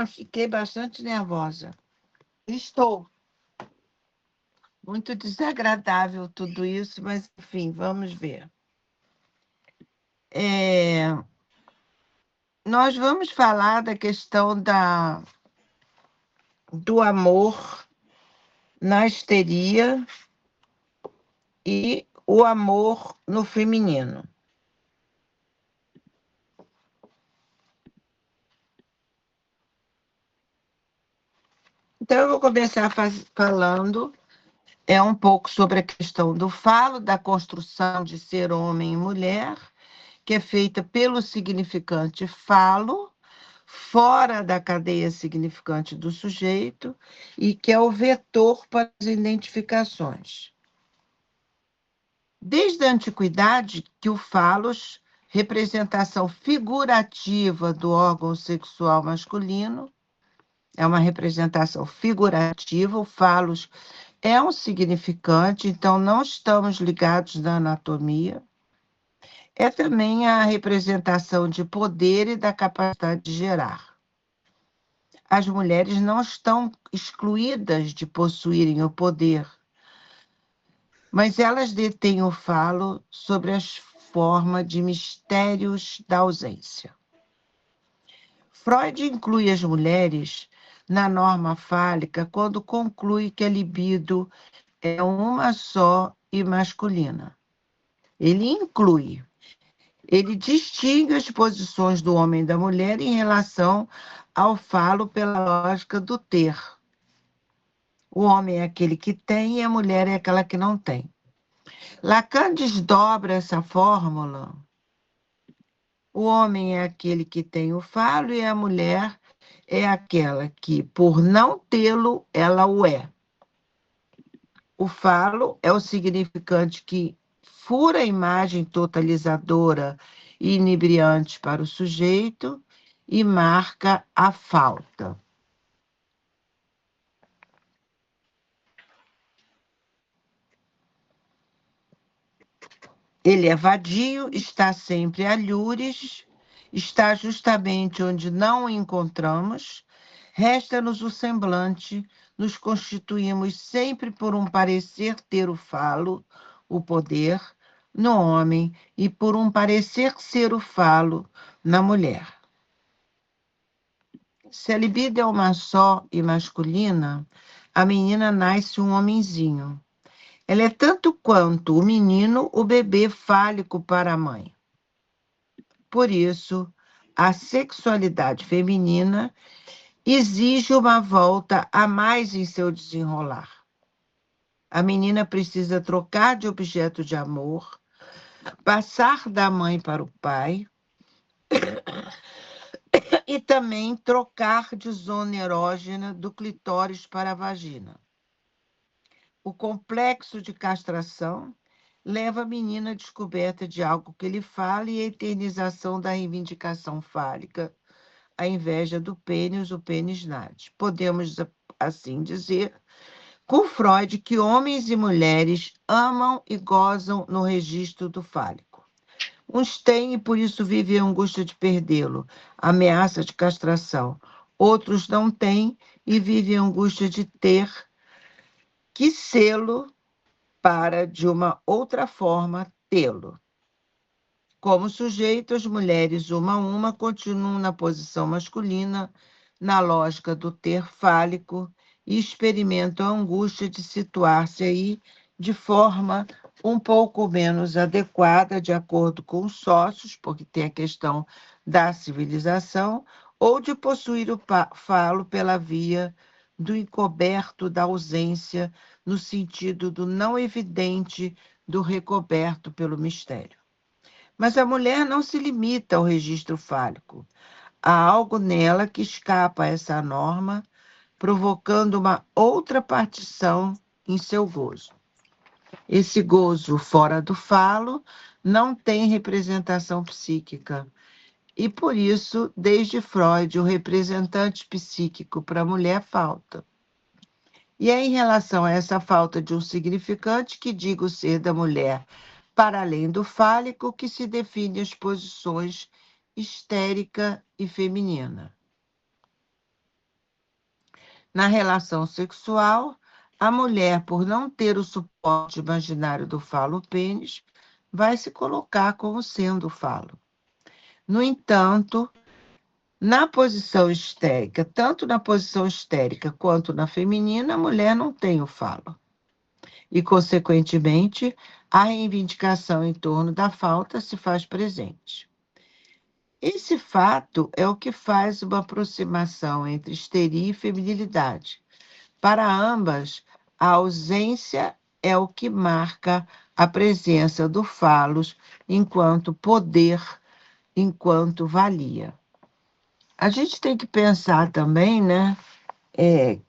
Fiquei bastante nervosa. Estou. Muito desagradável tudo isso, mas enfim, vamos ver. Nós vamos falar da questão do amor na histeria e o amor no feminino. Então, eu vou começar falando um pouco sobre a questão do falo, da construção de ser homem e mulher, que é feita pelo significante falo, fora da cadeia significante do sujeito, e que é o vetor para as identificações. Desde a antiguidade, que o falos, representação figurativa do órgão sexual masculino, é uma representação figurativa, o falos é um significante, então não estamos ligados na anatomia. É também a representação de poder e da capacidade de gerar. As mulheres não estão excluídas de possuírem o poder, mas elas detêm o falo sobre as formas de mistérios da ausência. Freud inclui as mulheres na norma fálica quando conclui que a libido é uma só e masculina. Ele inclui. Ele distingue as posições do homem e da mulher em relação ao falo pela lógica do ter. O homem é aquele que tem e a mulher é aquela que não tem. Lacan desdobra essa fórmula. O homem é aquele que tem o falo e a mulher é aquela que, por não tê-lo, ela o é. O falo é o significante que fura a imagem totalizadora e inebriante para o sujeito e marca a falta. Ele é vadio, está sempre a lures, está justamente onde não o encontramos, resta-nos o semblante, nos constituímos sempre por um parecer ter o falo, o poder, no homem e por um parecer ser o falo na mulher. Se a libido é uma só e masculina, a menina nasce um homenzinho. Ela é tanto quanto o menino, o bebê fálico para a mãe. Por isso, a sexualidade feminina exige uma volta a mais em seu desenrolar. A menina precisa trocar de objeto de amor, passar da mãe para o pai e também trocar de zona erógena do clitóris para a vagina. O complexo de castração leva a menina à descoberta de algo que lhe fala e a eternização da reivindicação fálica, a inveja do pênis, o pênis nade. Podemos, assim dizer, com Freud, que homens e mulheres amam e gozam no registro do fálico. Uns têm e por isso vivem a angústia de perdê-lo, a ameaça de castração. Outros não têm e vivem a angústia de ter que sê-lo para, de uma outra forma, tê-lo. Como sujeito, as mulheres, uma a uma, continuam na posição masculina, na lógica do ter fálico, e experimentam a angústia de situar-se aí de forma um pouco menos adequada, de acordo com os sócios, porque tem a questão da civilização, ou de possuir o falo pela via do encoberto da ausência, no sentido do não evidente, do recoberto pelo mistério. Mas a mulher não se limita ao registro fálico. Há algo nela que escapa a essa norma, provocando uma outra partição em seu gozo. Esse gozo fora do falo não tem representação psíquica. E por isso, desde Freud, o representante psíquico para a mulher falta. E é em relação a essa falta de um significante que digo ser da mulher, para além do fálico, que se define as posições histérica e feminina. Na relação sexual, a mulher, por não ter o suporte imaginário do falo-pênis, vai se colocar como sendo o falo. No entanto, na posição histérica, tanto na posição histérica quanto na feminina, a mulher não tem o falo. E, consequentemente, a reivindicação em torno da falta se faz presente. Esse fato é o que faz uma aproximação entre histeria e feminilidade. Para ambas, a ausência é o que marca a presença do falos enquanto poder, enquanto valia. A gente tem que pensar também, né,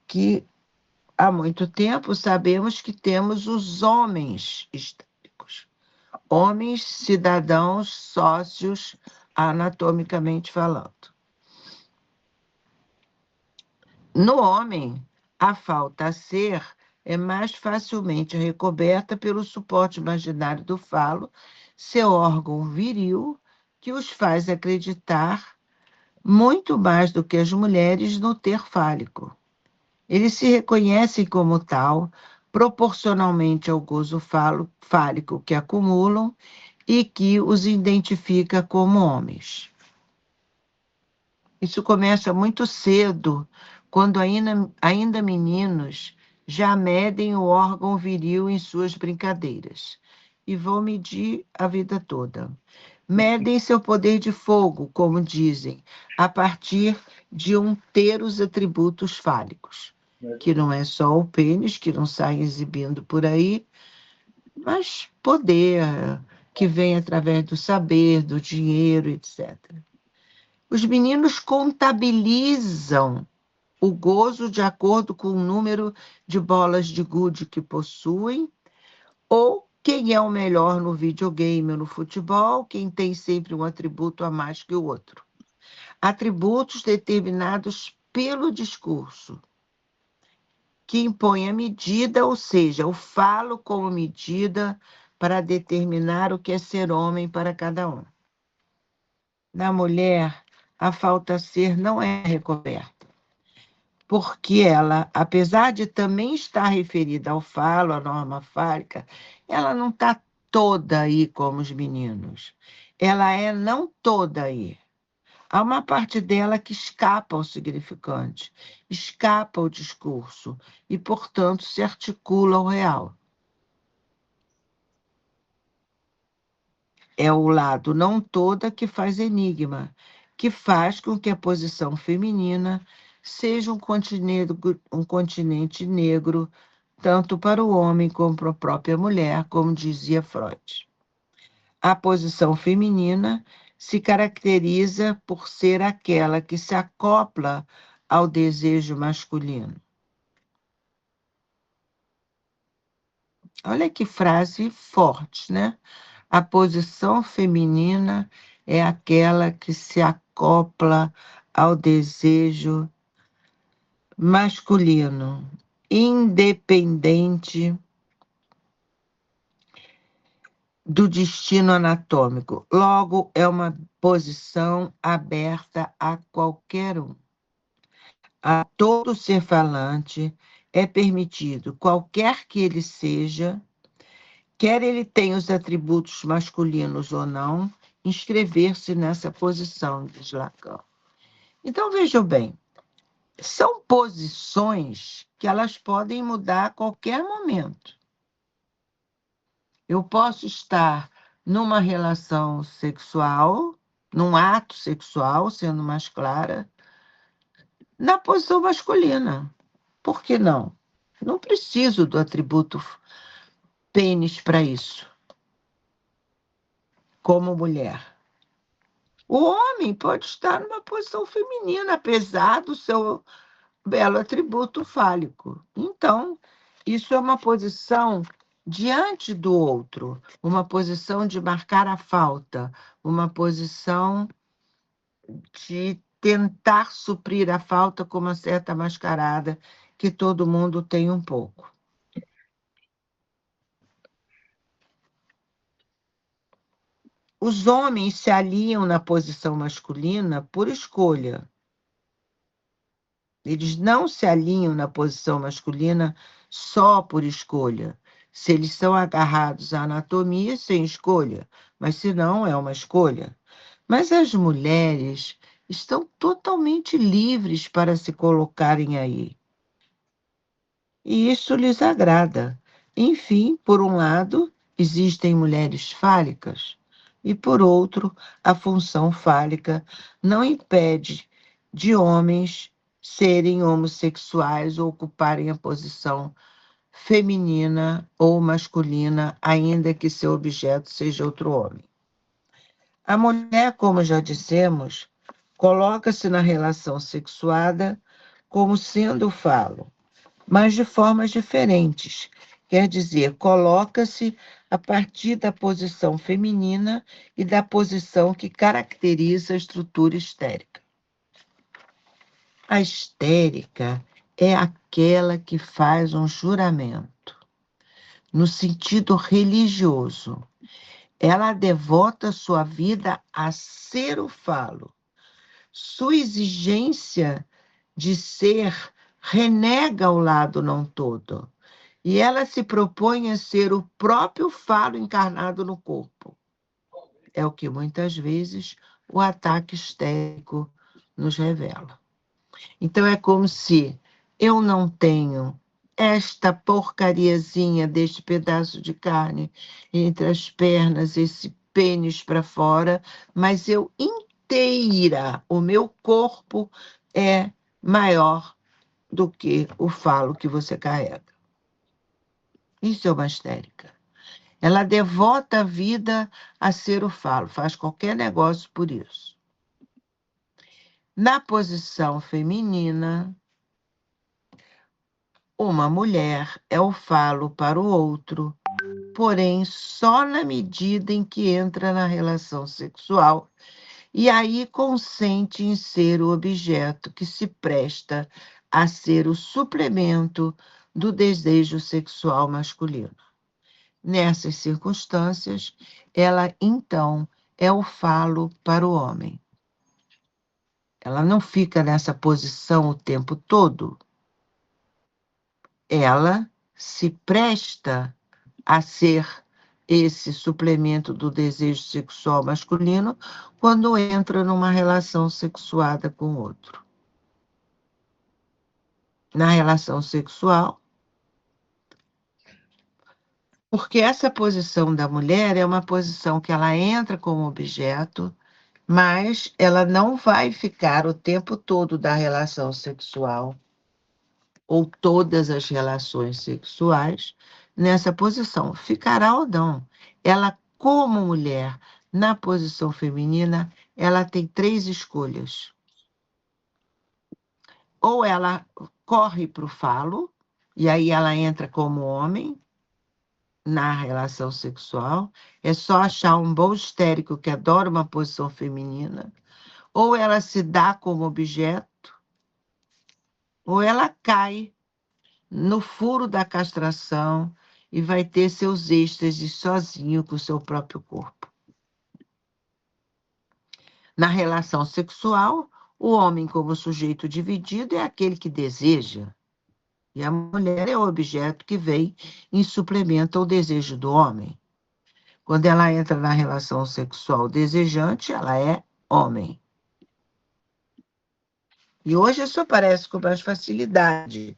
que há muito tempo sabemos que temos os homens históricos, homens cidadãos sócios anatomicamente falando. No homem, a falta a ser é mais facilmente recoberta pelo suporte imaginário do falo, seu órgão viril, que os faz acreditar muito mais do que as mulheres no ter fálico. Eles se reconhecem como tal, proporcionalmente ao gozo fálico que acumulam e que os identifica como homens. Isso começa muito cedo, quando ainda meninos já medem o órgão viril em suas brincadeiras e vão medir a vida toda. Medem seu poder de fogo, como dizem, a partir de ter os atributos fálicos, que não é só o pênis, que não sai exibindo por aí, mas poder que vem através do saber, do dinheiro, etc. Os meninos contabilizam o gozo de acordo com o número de bolas de gude que possuem, ou quem é o melhor no videogame ou no futebol, quem tem sempre um atributo a mais que o outro. Atributos determinados pelo discurso, que impõe a medida, ou seja, o falo como medida para determinar o que é ser homem para cada um. Na mulher, a falta ser não é recoberta, porque ela, apesar de também estar referida ao falo, à norma fálica, ela não está toda aí como os meninos. Ela é não toda aí. Há uma parte dela que escapa ao significante, escapa ao discurso e, portanto, se articula ao real. É o lado não toda que faz enigma, que faz com que a posição feminina seja um continente negro, tanto para o homem como para a própria mulher, como dizia Freud. A posição feminina se caracteriza por ser aquela que se acopla ao desejo masculino. Olha que frase forte, né? A posição feminina é aquela que se acopla ao desejo masculino, independente do destino anatômico. Logo, é uma posição aberta a qualquer um. A todo ser falante é permitido, qualquer que ele seja, quer ele tenha os atributos masculinos ou não, inscrever-se nessa posição, diz Lacan. Então, vejam bem, são posições que elas podem mudar a qualquer momento. Eu posso estar numa relação sexual, num ato sexual, sendo mais clara, na posição masculina. Por que não? Não preciso do atributo pênis para isso, como mulher. O homem pode estar numa posição feminina, apesar do seu belo atributo fálico. Então, isso é uma posição diante do outro, uma posição de marcar a falta, uma posição de tentar suprir a falta com uma certa mascarada que todo mundo tem um pouco. Os homens se aliam na posição masculina por escolha. Eles não se alinham na posição masculina só por escolha. Se eles são agarrados à anatomia, sem escolha, mas se não, é uma escolha. Mas as mulheres estão totalmente livres para se colocarem aí. E isso lhes agrada. Enfim, por um lado, existem mulheres fálicas, e por outro, a função fálica não impede de homens serem homossexuais ou ocuparem a posição feminina ou masculina, ainda que seu objeto seja outro homem. A mulher, como já dissemos, coloca-se na relação sexuada como sendo o falo, mas de formas diferentes. Quer dizer, coloca-se a partir da posição feminina e da posição que caracteriza a estrutura histérica. A histérica é aquela que faz um juramento, no sentido religioso. Ela devota sua vida a ser o falo. Sua exigência de ser renega o lado não todo. E ela se propõe a ser o próprio falo encarnado no corpo. É o que muitas vezes o ataque histérico nos revela. Então é como se eu não tenho esta porcariazinha deste pedaço de carne entre as pernas, esse pênis para fora, mas eu inteira, o meu corpo é maior do que o falo que você carrega. Isso é uma histérica. Ela devota a vida a ser o falo, faz qualquer negócio por isso. Na posição feminina, uma mulher é o falo para o outro, porém só na medida em que entra na relação sexual e aí consente em ser o objeto que se presta a ser o suplemento do desejo sexual masculino. Nessas circunstâncias, ela então é o falo para o homem. Ela não fica nessa posição o tempo todo. Ela se presta a ser esse suplemento do desejo sexual masculino quando entra numa relação sexuada com outro. Na relação sexual, porque essa posição da mulher é uma posição que ela entra como objeto, mas ela não vai ficar o tempo todo da relação sexual ou todas as relações sexuais nessa posição. Ficará ou não. Ela, como mulher, na posição feminina, ela tem três escolhas. Ou ela corre para o falo, e aí ela entra como homem na relação sexual, é só achar um bom histérico que adora uma posição feminina, ou ela se dá como objeto, ou ela cai no furo da castração e vai ter seus êxtases sozinho com o seu próprio corpo. Na relação sexual, o homem, como sujeito dividido, é aquele que deseja, e a mulher é o objeto que vem em suplemento ao desejo do homem. Quando ela entra na relação sexual desejante, ela é homem. E hoje isso aparece com mais facilidade,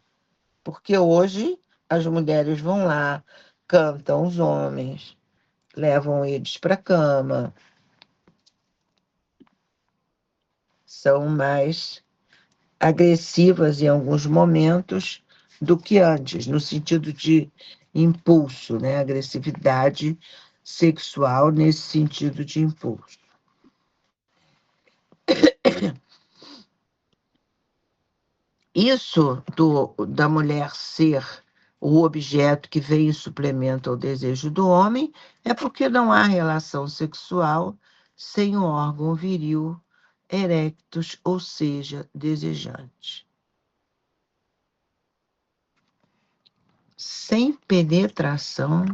porque hoje as mulheres vão lá, cantam os homens, levam eles para a cama, são mais agressivas em alguns momentos do que antes, no sentido de impulso, né? Agressividade sexual nesse sentido de impulso. Isso da mulher ser o objeto que vem em suplemento ao desejo do homem é porque não há relação sexual sem o órgão viril erectus, ou seja, desejante. Sem penetração,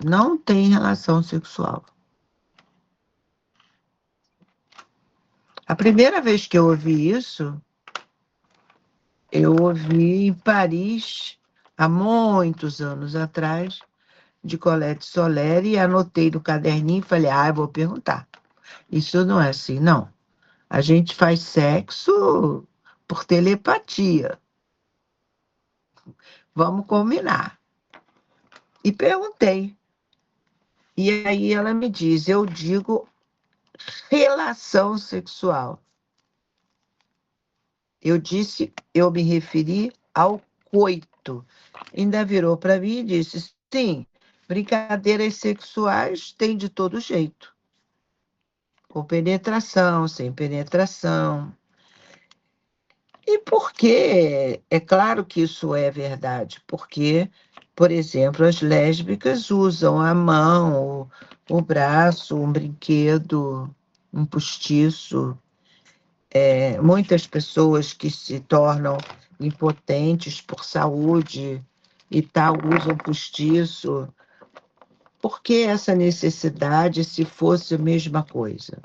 não tem relação sexual. A primeira vez que eu ouvi isso, eu ouvi em Paris, há muitos anos atrás, de Colette Soleri, e anotei no caderninho e falei, eu vou perguntar. Isso não é assim, não. A gente faz sexo por telepatia. Vamos combinar. E perguntei. E aí ela me diz, eu digo relação sexual. Eu disse, eu me referi ao coito. Ainda virou para mim e disse, sim, brincadeiras sexuais tem de todo jeito. Com penetração, sem penetração. E por quê? É claro que isso é verdade, porque, por exemplo, as lésbicas usam a mão, o braço, um brinquedo, um postiço. Muitas pessoas que se tornam impotentes por saúde e tal usam postiço. Por que essa necessidade se fosse a mesma coisa?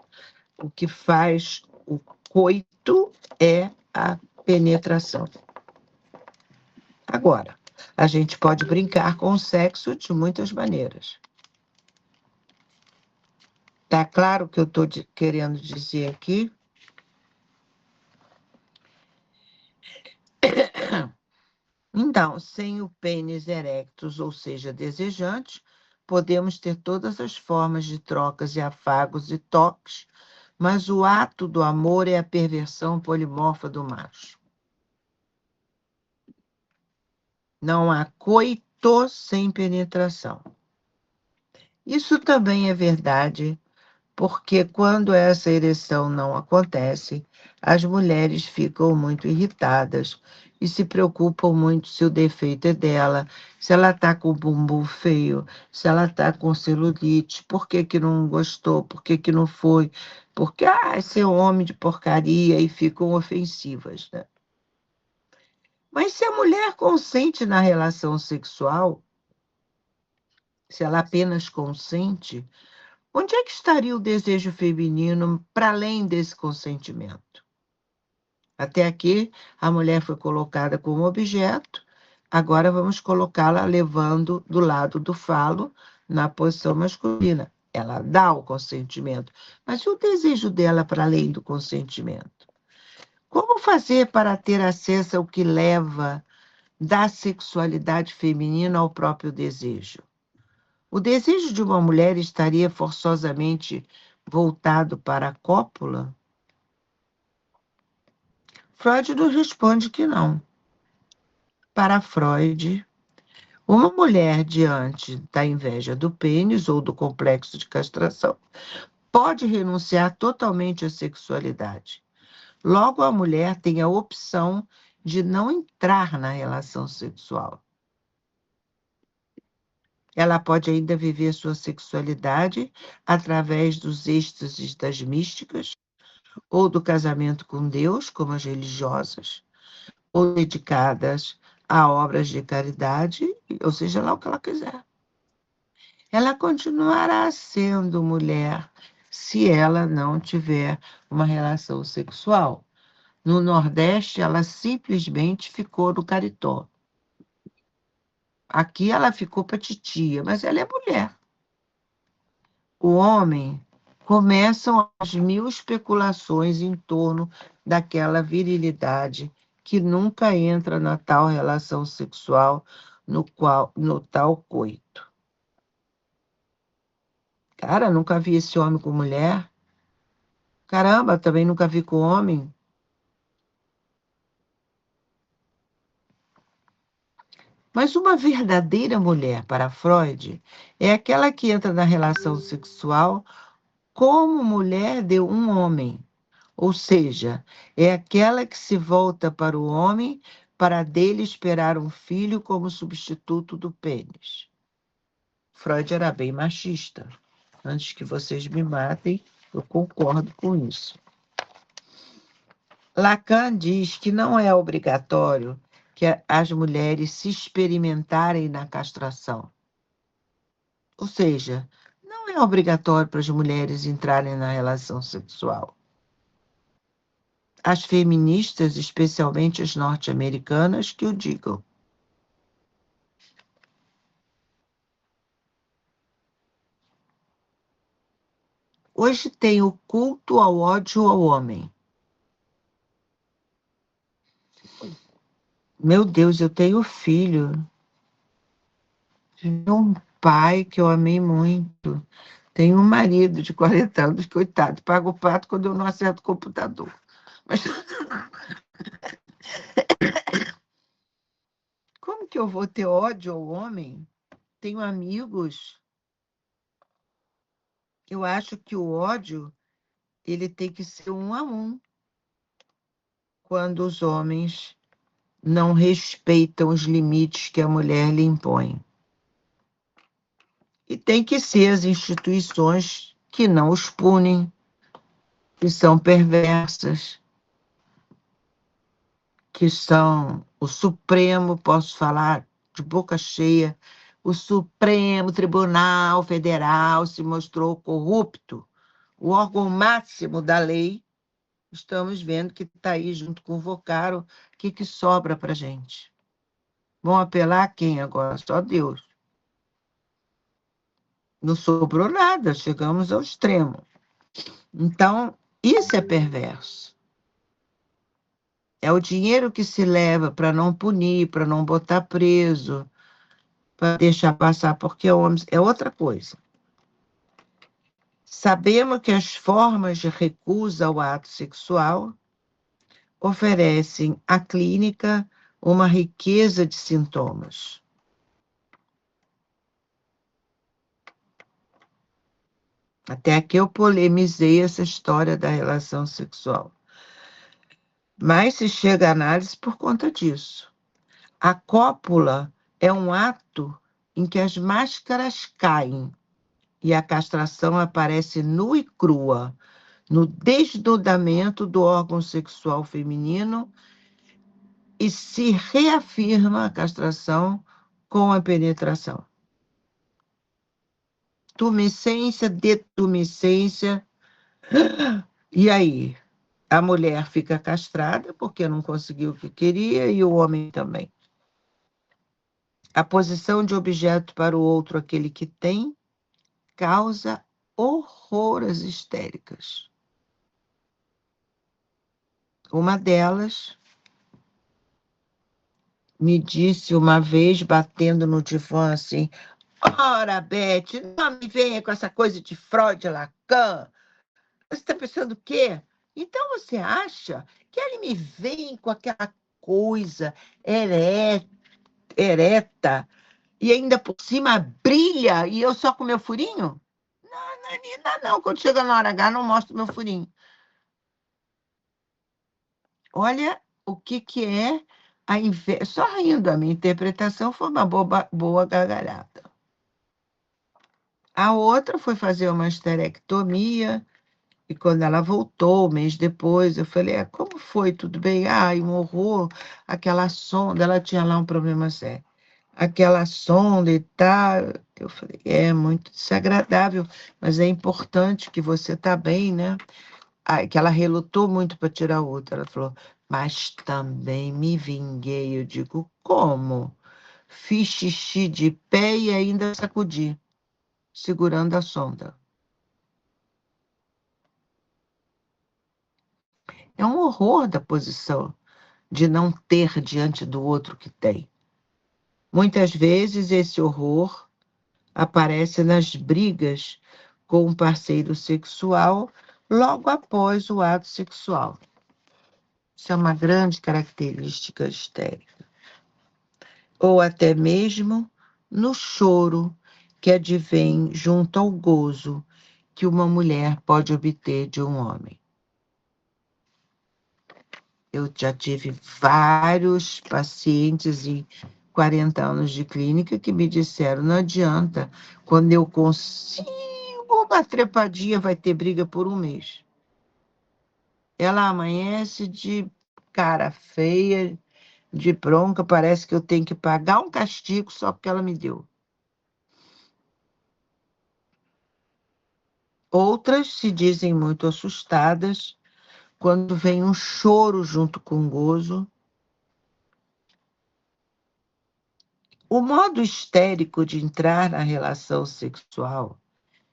O que faz o coito é a penetração. Agora, a gente pode brincar com o sexo de muitas maneiras. Tá claro o que eu estou querendo dizer aqui? Então, sem o pênis erectus, ou seja, desejante, podemos ter todas as formas de trocas e afagos e toques, mas o ato do amor é a perversão polimorfa do macho. Não há coito sem penetração. Isso também é verdade, porque quando essa ereção não acontece, as mulheres ficam muito irritadas e se preocupam muito se o defeito é dela, se ela está com o bumbum feio, se ela está com celulite, por que que não gostou, por que que não foi, porque, esse é um homem de porcaria, e ficam ofensivas, né? Mas se a mulher consente na relação sexual, se ela apenas consente, onde é que estaria o desejo feminino para além desse consentimento? Até aqui, a mulher foi colocada como objeto, agora vamos colocá-la levando do lado do falo, na posição masculina. Ela dá o consentimento, mas e o desejo dela para além do consentimento? Como fazer para ter acesso ao que leva da sexualidade feminina ao próprio desejo? O desejo de uma mulher estaria forçosamente voltado para a cópula? Freud nos responde que não. Para Freud, uma mulher diante da inveja do pênis ou do complexo de castração pode renunciar totalmente à sexualidade. Logo, a mulher tem a opção de não entrar na relação sexual. Ela pode ainda viver sua sexualidade através dos êxtases das místicas, ou do casamento com Deus, como as religiosas, ou dedicadas a obras de caridade, ou seja lá o que ela quiser. Ela continuará sendo mulher se ela não tiver uma relação sexual. No Nordeste, ela simplesmente ficou no caritó. Aqui ela ficou para titia, mas ela é mulher. O homem, começam as mil especulações em torno daquela virilidade que nunca entra na tal relação sexual no tal coito. Cara, nunca vi esse homem com mulher. Caramba, também nunca vi com homem. Mas uma verdadeira mulher, para Freud, é aquela que entra na relação sexual como mulher de um homem. Ou seja, é aquela que se volta para o homem para dele esperar um filho como substituto do pênis. Freud era bem machista. Antes que vocês me matem, eu concordo com isso. Lacan diz que não é obrigatório que as mulheres se experimentarem na castração. Ou seja, não é obrigatório para as mulheres entrarem na relação sexual. As feministas, especialmente as norte-americanas, que o digam. Hoje tem o culto ao ódio ao homem. Meu Deus, eu tenho filho. Tive um pai que eu amei muito. Tenho um marido de 40 anos, coitado, paga o pato quando eu não acerto o computador. Mas como que eu vou ter ódio ao homem? Tenho amigos. Eu acho que o ódio ele tem que ser 1 a 1. Quando os homens não respeitam os limites que a mulher lhe impõe. E tem que ser as instituições que não os punem, que são perversas, que são o Supremo, posso falar de boca cheia, o Supremo Tribunal Federal se mostrou corrupto, o órgão máximo da lei. Estamos vendo que está aí junto com o Vocaro, o que sobra para a gente? Vão apelar a quem agora? Só Deus. Não sobrou nada, chegamos ao extremo. Então, isso é perverso. É o dinheiro que se leva para não punir, para não botar preso, para deixar passar, porque homens é outra coisa. Sabemos que as formas de recusa ao ato sexual oferecem à clínica uma riqueza de sintomas. Até aqui eu polemizei essa história da relação sexual. Mas se chega à análise por conta disso. A cópula é um ato em que as máscaras caem e a castração aparece nua e crua, no desdobramento do órgão sexual feminino e se reafirma a castração com a penetração. Tumescência, detumescência. E aí? A mulher fica castrada porque não conseguiu o que queria e o homem também. A posição de objeto para o outro, aquele que tem, causa horroras histéricas. Uma delas me disse uma vez, batendo no divã assim: ora, Beth, não me venha com essa coisa de Freud, Lacan. Você está pensando o quê? Então você acha que ele me vem com aquela coisa ereta e ainda por cima brilha e eu só com meu furinho? Não, não é linda, não. Quando chega na hora H, não mostro meu furinho. Olha o que é a inveja. Só rindo, a minha interpretação foi uma boa gargalhada. A outra foi fazer uma esterectomia, e quando ela voltou, um mês depois, eu falei, como foi? Tudo bem? Ai, um horror, aquela sonda, ela tinha lá um problema sério. Aquela sonda e tal. Eu falei, é muito desagradável, mas é importante que você está bem, né? Que ela relutou muito para tirar outra. Ela falou, mas também me vinguei. Eu digo, como? Fiz xixi de pé e ainda sacudi, segurando a sonda. É um horror da posição de não ter diante do outro que tem. Muitas vezes esse horror aparece nas brigas com um parceiro sexual logo após o ato sexual. Isso é uma grande característica histérica. Ou até mesmo no choro que advém junto ao gozo que uma mulher pode obter de um homem. Eu já tive vários pacientes em 40 anos de clínica que me disseram, não adianta, quando eu consigo uma trepadinha, vai ter briga por um mês. Ela amanhece de cara feia, de bronca, parece que eu tenho que pagar um castigo só porque ela me deu. Outras se dizem muito assustadas quando vem um choro junto com o gozo. O modo histérico de entrar na relação sexual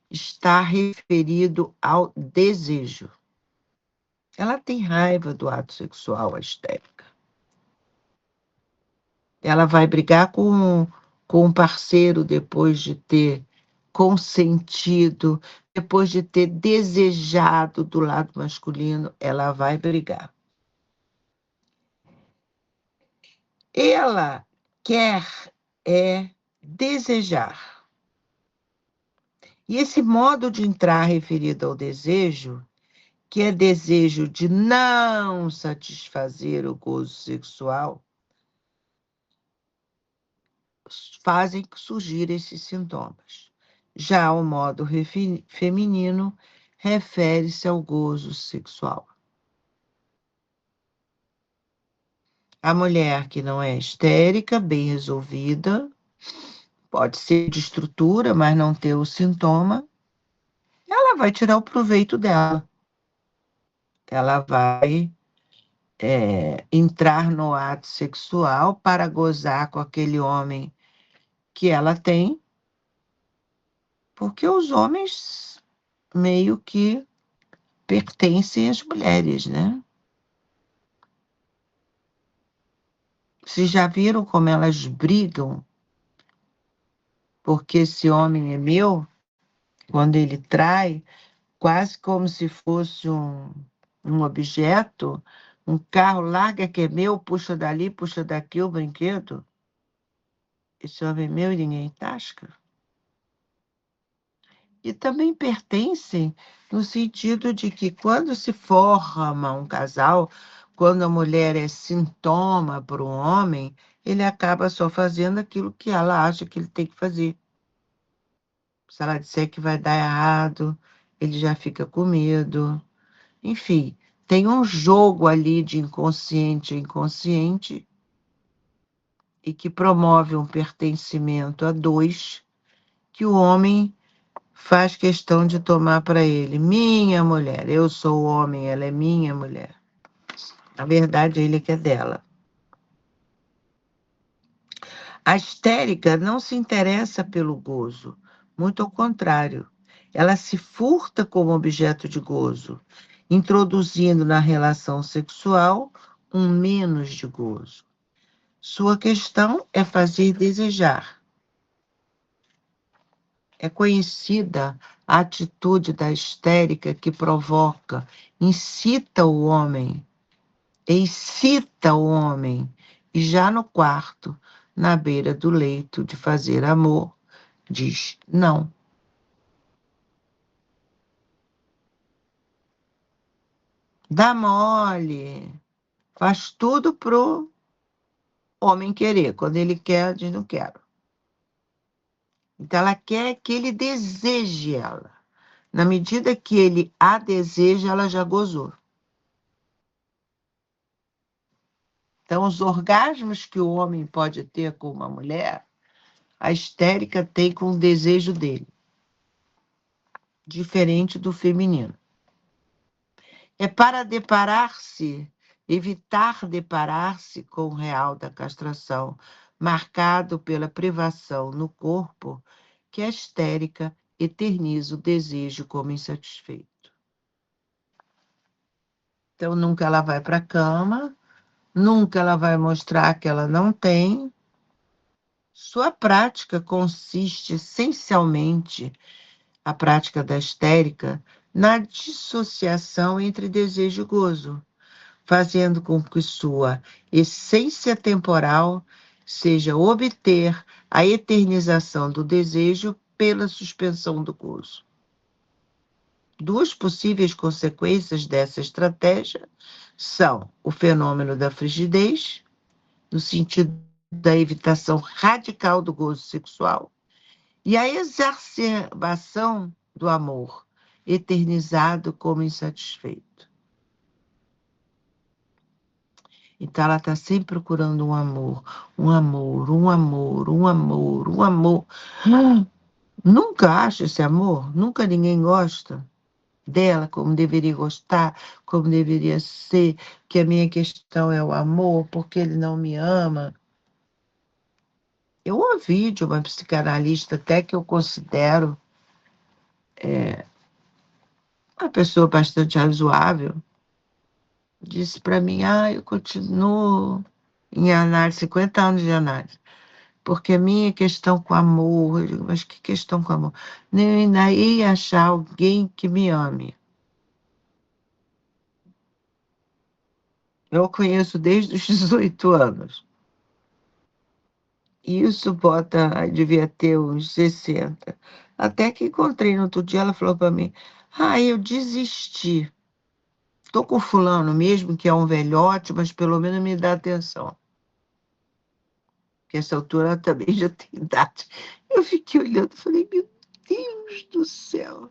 está referido ao desejo. Ela tem raiva do ato sexual, a histérica. Ela vai brigar com o parceiro depois de ter consentido, depois de ter desejado do lado masculino, ela vai brigar. Ela quer desejar. E esse modo de entrar referido ao desejo, que é desejo de não satisfazer o gozo sexual, fazem surgir esses sintomas. Já o modo feminino refere-se ao gozo sexual. A mulher que não é histérica, bem resolvida, pode ser de estrutura, mas não ter o sintoma, ela vai tirar o proveito dela. Ela vai entrar no ato sexual para gozar com aquele homem que ela tem, porque os homens meio que pertencem às mulheres, né? Vocês já viram como elas brigam? Porque esse homem é meu, quando ele trai, quase como se fosse um objeto, um carro, larga que é meu, puxa dali, puxa daqui o brinquedo. Esse homem é meu e ninguém tasca. E também pertencem no sentido de que quando se forma um casal, quando a mulher é sintoma para um homem, ele acaba só fazendo aquilo que ela acha que ele tem que fazer. Se ela disser que vai dar errado, ele já fica com medo. Enfim, tem um jogo ali de inconsciente a inconsciente e que promove um pertencimento a dois que o homem faz questão de tomar para ele. Minha mulher, eu sou o homem, ela é minha mulher. Na verdade, ele que é dela. A histérica não se interessa pelo gozo, muito ao contrário. Ela se furta como objeto de gozo, introduzindo na relação sexual um menos de gozo. Sua questão é fazer desejar. É conhecida a atitude da histérica que provoca, incita o homem, excita o homem, e já no quarto, na beira do leito de fazer amor, diz não. Dá mole, faz tudo pro homem querer. Quando ele quer, diz não quero. Então ela quer que ele deseje ela. Na medida que ele a deseja, ela já gozou. Então, os orgasmos que o homem pode ter com uma mulher, a histérica tem com o desejo dele, diferente do feminino. É para evitar deparar-se com o real da castração, marcado pela privação no corpo, que a histérica eterniza o desejo como insatisfeito. Então, nunca ela vai para a cama, nunca ela vai mostrar que ela não tem. Sua prática consiste essencialmente, a prática da histérica, na dissociação entre desejo e gozo, fazendo com que sua essência temporal seja obter a eternização do desejo pela suspensão do gozo. Duas possíveis consequências dessa estratégia são o fenômeno da frigidez, no sentido da evitação radical do gozo sexual, e a exacerbação do amor, eternizado como insatisfeito. Então, ela está sempre procurando um amor, um amor, um amor, um amor, um amor. Nunca acha esse amor, nunca ninguém gosta. dela, como deveria gostar, como deveria ser, que a minha questão é o amor, porque ele não me ama. Eu ouvi de uma psicanalista até que eu considero uma pessoa bastante razoável, disse para mim, eu continuo em análise, 50 anos de análise, porque a minha questão com amor, eu digo, mas que questão com amor? Nem eu ainda ia achar alguém que me ame. Eu conheço desde os 18 anos. E isso devia ter uns 60. Até que encontrei no outro dia, ela falou para mim, eu desisti. Estou com fulano mesmo, que é um velhote, mas pelo menos me dá atenção. Porque essa altura ela também já tem idade. Eu fiquei olhando e falei, meu Deus do céu.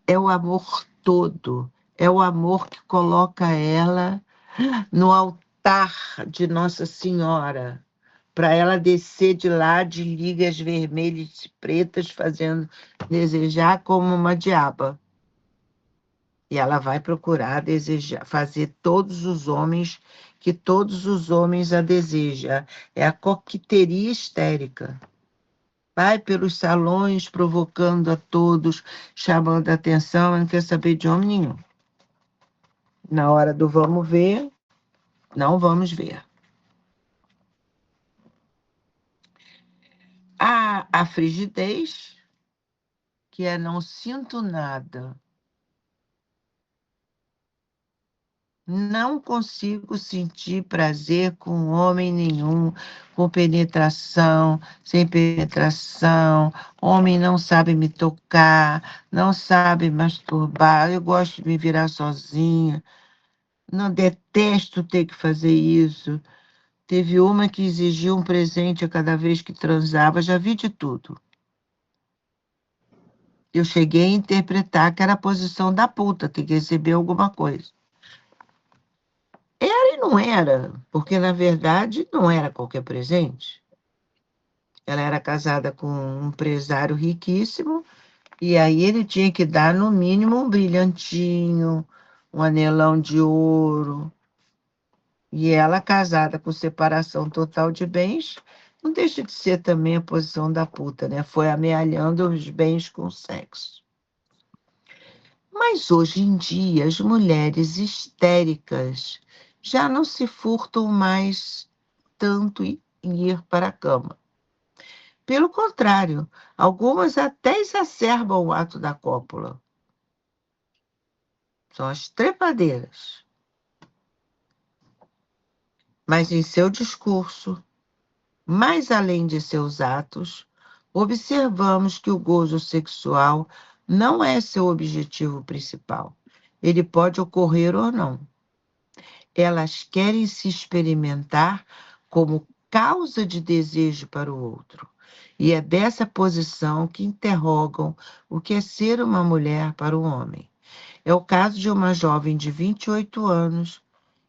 É o amor todo. É o amor que coloca ela no altar de Nossa Senhora, para ela descer de lá de ligas vermelhas e pretas, fazendo desejar como uma diaba. E ela vai procurar desejar, fazer todos os homens, que todos os homens a desejam. É a coqueteria histérica. Vai pelos salões provocando a todos, chamando a atenção, mas não quer saber de homem nenhum. Na hora do vamos ver, não vamos ver. A frigidez, que é não sinto nada. Não consigo sentir prazer com homem nenhum, com penetração, sem penetração. Homem não sabe me tocar, não sabe masturbar. Eu gosto de me virar sozinha. Não detesto ter que fazer isso. Teve uma que exigiu um presente a cada vez que transava, já vi de tudo. Eu cheguei a interpretar que era a posição da puta, tem que receber alguma coisa. Era e não era, porque na verdade não era qualquer presente. Ela era casada com um empresário riquíssimo, e aí ele tinha que dar no mínimo um brilhantinho, um anelão de ouro. E ela, casada com separação total de bens, não deixa de ser também a posição da puta, né? Foi amealhando os bens com o sexo. Mas hoje em dia, as mulheres histéricas já não se furtam mais tanto em ir para a cama. Pelo contrário, algumas até exacerbam o ato da cópula. São as trepadeiras. Mas em seu discurso, mais além de seus atos, observamos que o gozo sexual não é seu objetivo principal. Ele pode ocorrer ou não. Elas querem se experimentar como causa de desejo para o outro. E é dessa posição que interrogam o que é ser uma mulher para o homem. É o caso de uma jovem de 28 anos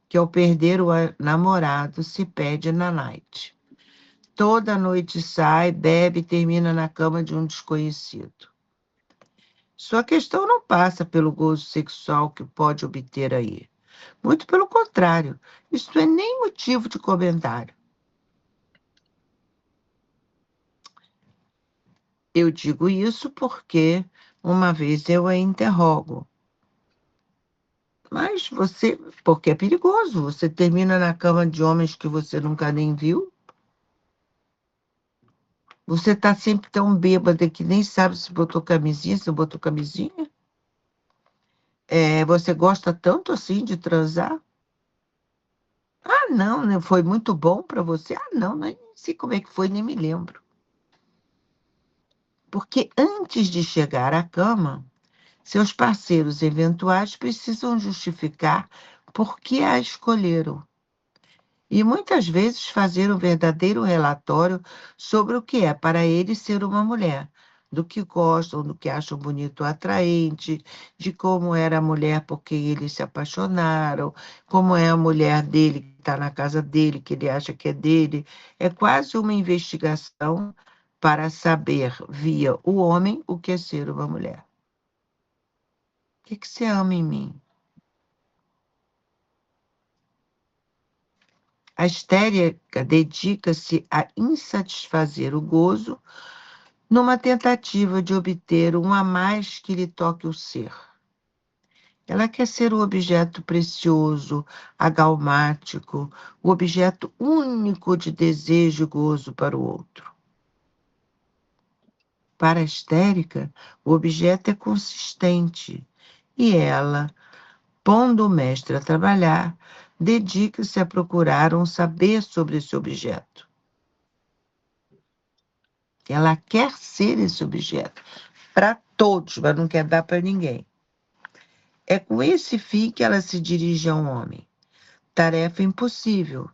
que, ao perder o namorado, se pede na night. Toda noite sai, bebe e termina na cama de um desconhecido. Sua questão não passa pelo gozo sexual que pode obter aí. Muito pelo contrário, isso não é nem motivo de comentário. Eu digo isso porque uma vez eu a interrogo. Mas você, porque é perigoso, você termina na cama de homens que você nunca nem viu. Você tá sempre tão bêbada que nem sabe se botou camisinha, se não botou camisinha. Você gosta tanto assim de transar? Não, né? Foi muito bom para você? Não, nem sei como é que foi, nem me lembro. Porque antes de chegar à cama, seus parceiros eventuais precisam justificar por que a escolheram. E muitas vezes fazer um verdadeiro relatório sobre o que é para eles ser uma mulher, do que gostam, do que acham bonito ou atraente, de como era a mulher porque eles se apaixonaram, como é a mulher dele que está na casa dele, que ele acha que é dele. É quase uma investigação para saber, via o homem, o que é ser uma mulher. que você ama em mim? A histérica dedica-se a insatisfazer o gozo numa tentativa de obter um a mais que lhe toque o ser. Ela quer ser o objeto precioso, agalmático, o objeto único de desejo e gozo para o outro. Para a histérica, o objeto é consistente e ela, pondo o mestre a trabalhar, dedica-se a procurar um saber sobre esse objeto. Ela quer ser esse objeto para todos, mas não quer dar para ninguém. É com esse fim que ela se dirige a um homem. Tarefa impossível,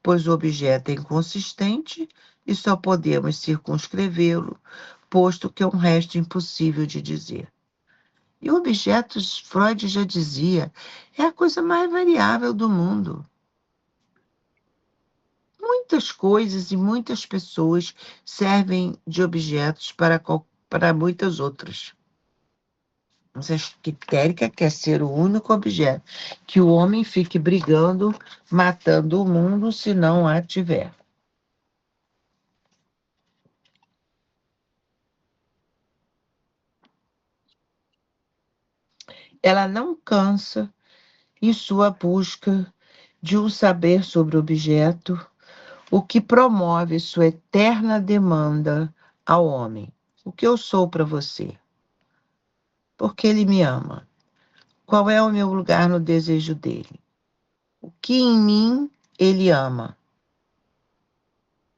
pois o objeto é inconsistente e só podemos circunscrevê-lo, posto que é um resto impossível de dizer. E objetos, Freud já dizia, é a coisa mais variável do mundo. Muitas coisas e muitas pessoas servem de objetos para muitas outras. Mas a esquitérica quer ser o único objeto, que o homem fique brigando, matando o mundo se não a tiver. Ela não cansa em sua busca de um saber sobre o objeto, o que promove sua eterna demanda ao homem. O que eu sou para você? Porque ele me ama. Qual é o meu lugar no desejo dele? O que em mim ele ama?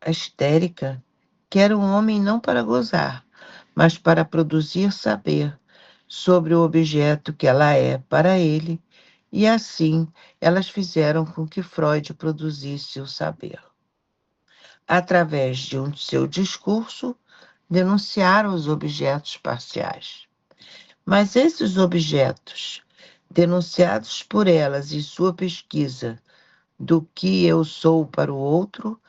A histérica quer um homem não para gozar, mas para produzir saber sobre o objeto que ela é para ele, e assim elas fizeram com que Freud produzisse o saber. Através de um seu discurso, denunciaram os objetos parciais. Mas esses objetos, denunciados por elas em sua pesquisa do que eu sou para o outro,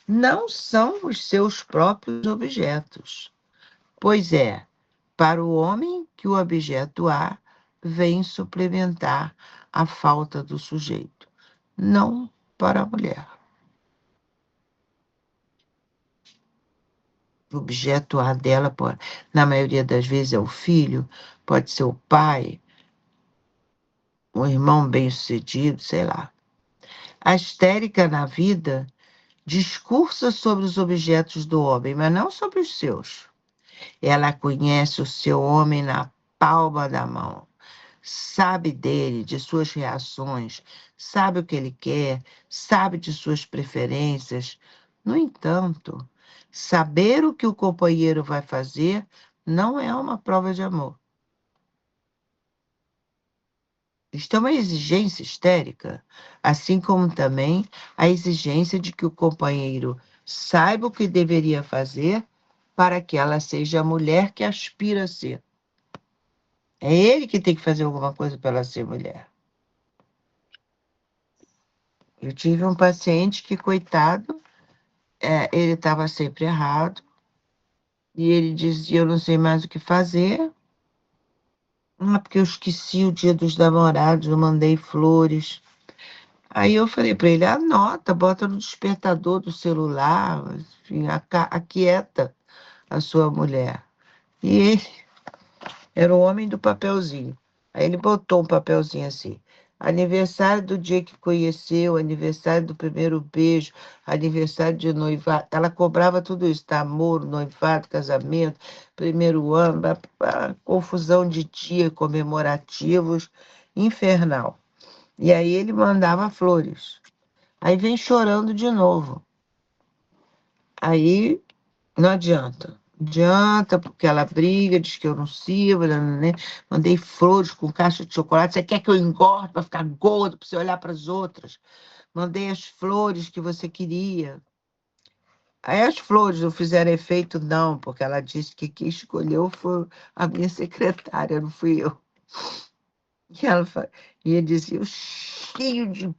não são os seus próprios objetos, pois é para o homem que o objeto A vem suplementar a falta do sujeito, não para a mulher. O objeto A dela, na maioria das vezes, é o filho, pode ser o pai, um irmão bem-sucedido, sei lá. A histérica na vida discursa sobre os objetos do homem, mas não sobre os seus. Ela conhece o seu homem na palma da mão, sabe dele, de suas reações, sabe o que ele quer, sabe de suas preferências. No entanto, saber o que o companheiro vai fazer não é uma prova de amor. Isto é uma exigência histérica, assim como também a exigência de que o companheiro saiba o que deveria fazer para que ela seja a mulher que aspira a ser. É ele que tem que fazer alguma coisa para ela ser mulher. Eu tive um paciente que, coitado, ele estava sempre errado, e ele dizia, eu não sei mais o que fazer, porque eu esqueci o dia dos namorados, eu mandei flores. Aí eu falei para ele, anota, bota no despertador do celular, enfim, aquieta a sua mulher. E ele era o homem do papelzinho. Aí ele botou um papelzinho assim, aniversário do dia que conheceu, aniversário do primeiro beijo, aniversário de noivado. Ela cobrava tudo isso, namoro, noivado, casamento, primeiro ano, confusão de dia comemorativos, infernal. E aí ele mandava flores. Aí vem chorando de novo. Aí não adianta. Adianta, porque ela briga, diz que eu não sirvo, né? Mandei flores com caixa de chocolate. Você quer que eu engorde para ficar gordo, para você olhar para as outras? Mandei as flores que você queria. Aí as flores não fizeram efeito, não, porque ela disse que quem escolheu foi a minha secretária, não fui eu. E ela e ele dizia, eu cheio de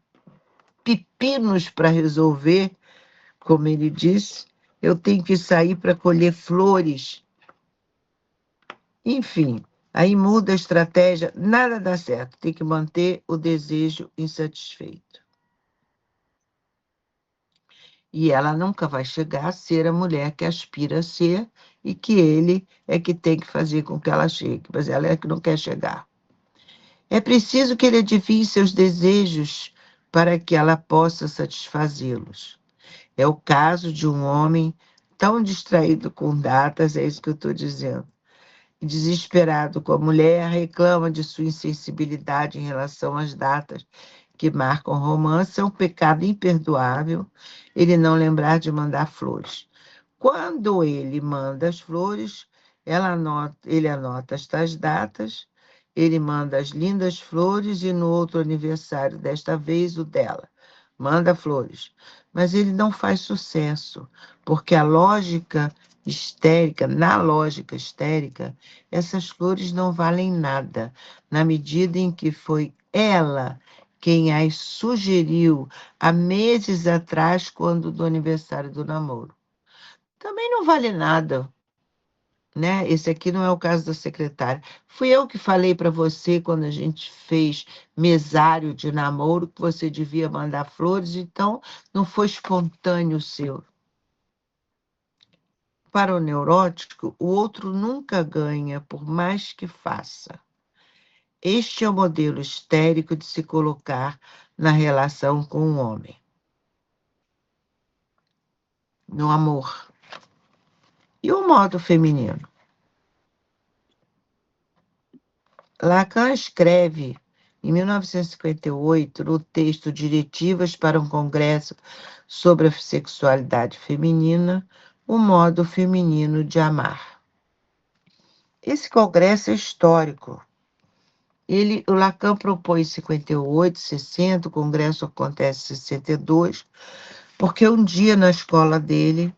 pepinos para resolver, como ele disse, eu tenho que sair para colher flores. Enfim, Aí muda a estratégia, nada dá certo, tem que manter o desejo insatisfeito. E ela nunca vai chegar a ser a mulher que aspira a ser e que ele é que tem que fazer com que ela chegue, mas ela é que não quer chegar. É preciso que ele adivinhe seus desejos para que ela possa satisfazê-los. É o caso de um homem tão distraído com datas, é isso que eu estou dizendo. Desesperado com a mulher, reclama de sua insensibilidade em relação às datas que marcam o romance. É um pecado imperdoável ele não lembrar de mandar flores. Quando ele manda as flores, ele anota estas datas, ele manda as lindas flores e no outro aniversário, desta vez o dela, manda flores. Mas ele não faz sucesso, porque na lógica histérica, essas flores não valem nada, na medida em que foi ela quem as sugeriu há meses atrás, quando do aniversário do namoro. Também não vale nada, né? Esse aqui não é o caso da secretária. Fui eu que falei para você quando a gente fez mesário de namoro que você devia mandar flores, então não foi espontâneo o seu. Para o neurótico, o outro nunca ganha, por mais que faça. Este é o modelo histérico de se colocar na relação com o homem, no amor. E o modo feminino? Lacan escreve, em 1958, no texto Diretivas para um Congresso sobre a Sexualidade Feminina, o modo feminino de amar. Esse congresso é histórico. O Lacan propôs em 58, 60, o congresso acontece em 62, porque um dia na escola dele,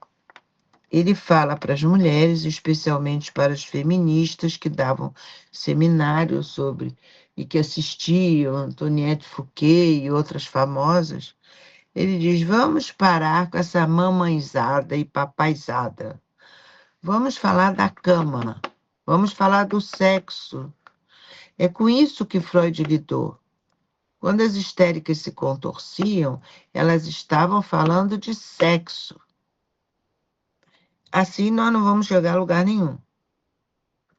ele fala para as mulheres, especialmente para as feministas que davam seminários sobre e que assistiam, Antoniette Fouquet e outras famosas, ele diz: vamos parar com essa mamãezada e papaizada. Vamos falar da cama, vamos falar do sexo. É com isso que Freud lidou. Quando as histéricas se contorciam, elas estavam falando de sexo. Assim, nós não vamos chegar a lugar nenhum.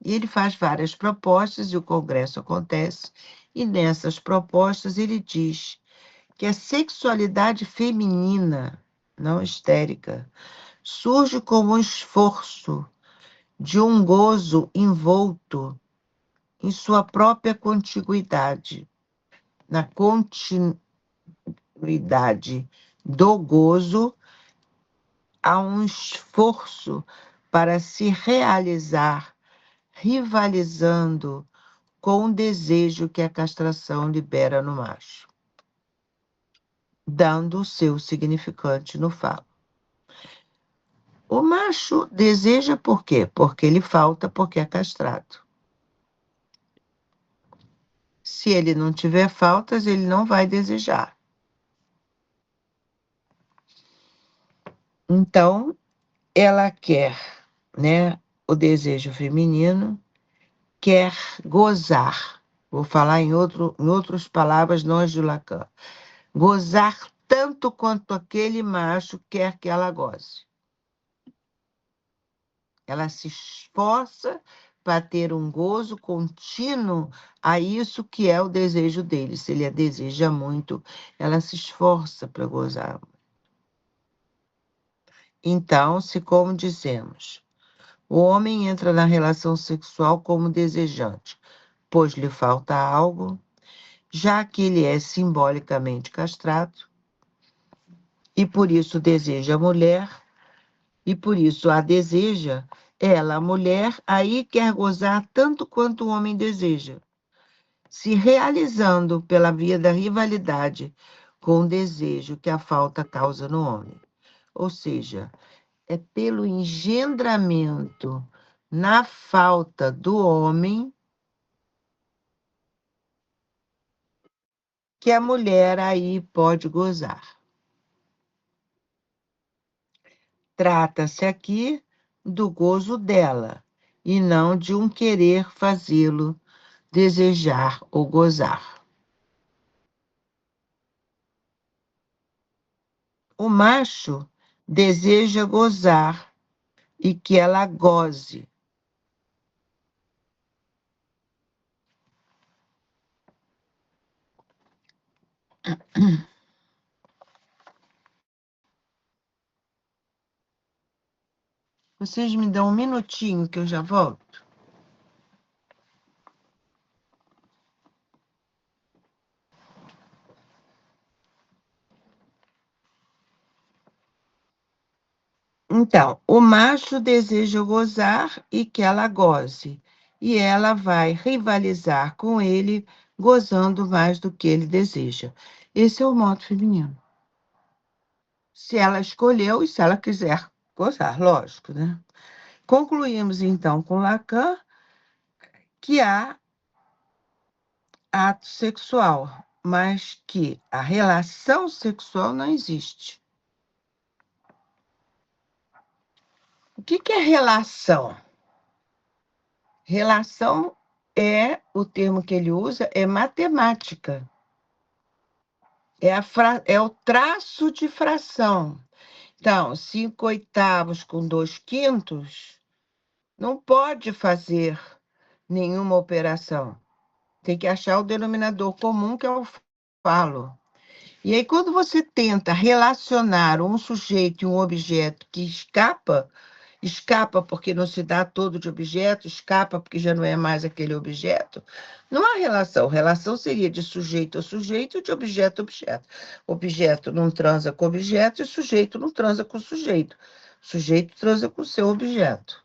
E ele faz várias propostas e o congresso acontece. E nessas propostas ele diz que a sexualidade feminina, não histérica, surge como um esforço de um gozo envolto em sua própria contiguidade, na continuidade do gozo, há um esforço para se realizar, rivalizando com o desejo que a castração libera no macho, dando o seu significante no falo. O macho deseja por quê? Porque ele falta, porque é castrado. Se ele não tiver faltas, ele não vai desejar. Então, ela quer, né, o desejo feminino, quer gozar. Vou falar em outras palavras, não as de Lacan. Gozar tanto quanto aquele macho quer que ela goze. Ela se esforça para ter um gozo contínuo a isso que é o desejo dele. Se ele a deseja muito, ela se esforça para gozar. Então, se como dizemos, o homem entra na relação sexual como desejante, pois lhe falta algo, já que ele é simbolicamente castrado, e por isso deseja a mulher, e por isso a deseja, ela, a mulher, aí quer gozar tanto quanto o homem deseja, se realizando pela via da rivalidade com o desejo que a falta causa no homem. Ou seja, é pelo engendramento na falta do homem que a mulher aí pode gozar. Trata-se aqui do gozo dela e não de um querer fazê-lo desejar ou gozar. O macho deseja gozar e que ela goze. Vocês me dão um minutinho que eu já volto? Então, o macho deseja gozar e que ela goze, e ela vai rivalizar com ele, gozando mais do que ele deseja. Esse é o modo feminino. Se ela escolheu e se ela quiser gozar, lógico, né? Concluímos então com Lacan que há ato sexual, mas que a relação sexual não existe. O que é relação? Relação é, o termo que ele usa, é matemática. É o traço de fração. Então, 5/8 com 2/5 não pode fazer nenhuma operação. Tem que achar o denominador comum, que é o falo. E aí, quando você tenta relacionar um sujeito e um objeto que escapa, escapa porque não se dá todo de objeto, escapa porque já não é mais aquele objeto, não há relação. Relação seria de sujeito a sujeito e de objeto a objeto. Objeto não transa com objeto e sujeito não transa com sujeito. Sujeito transa com seu objeto.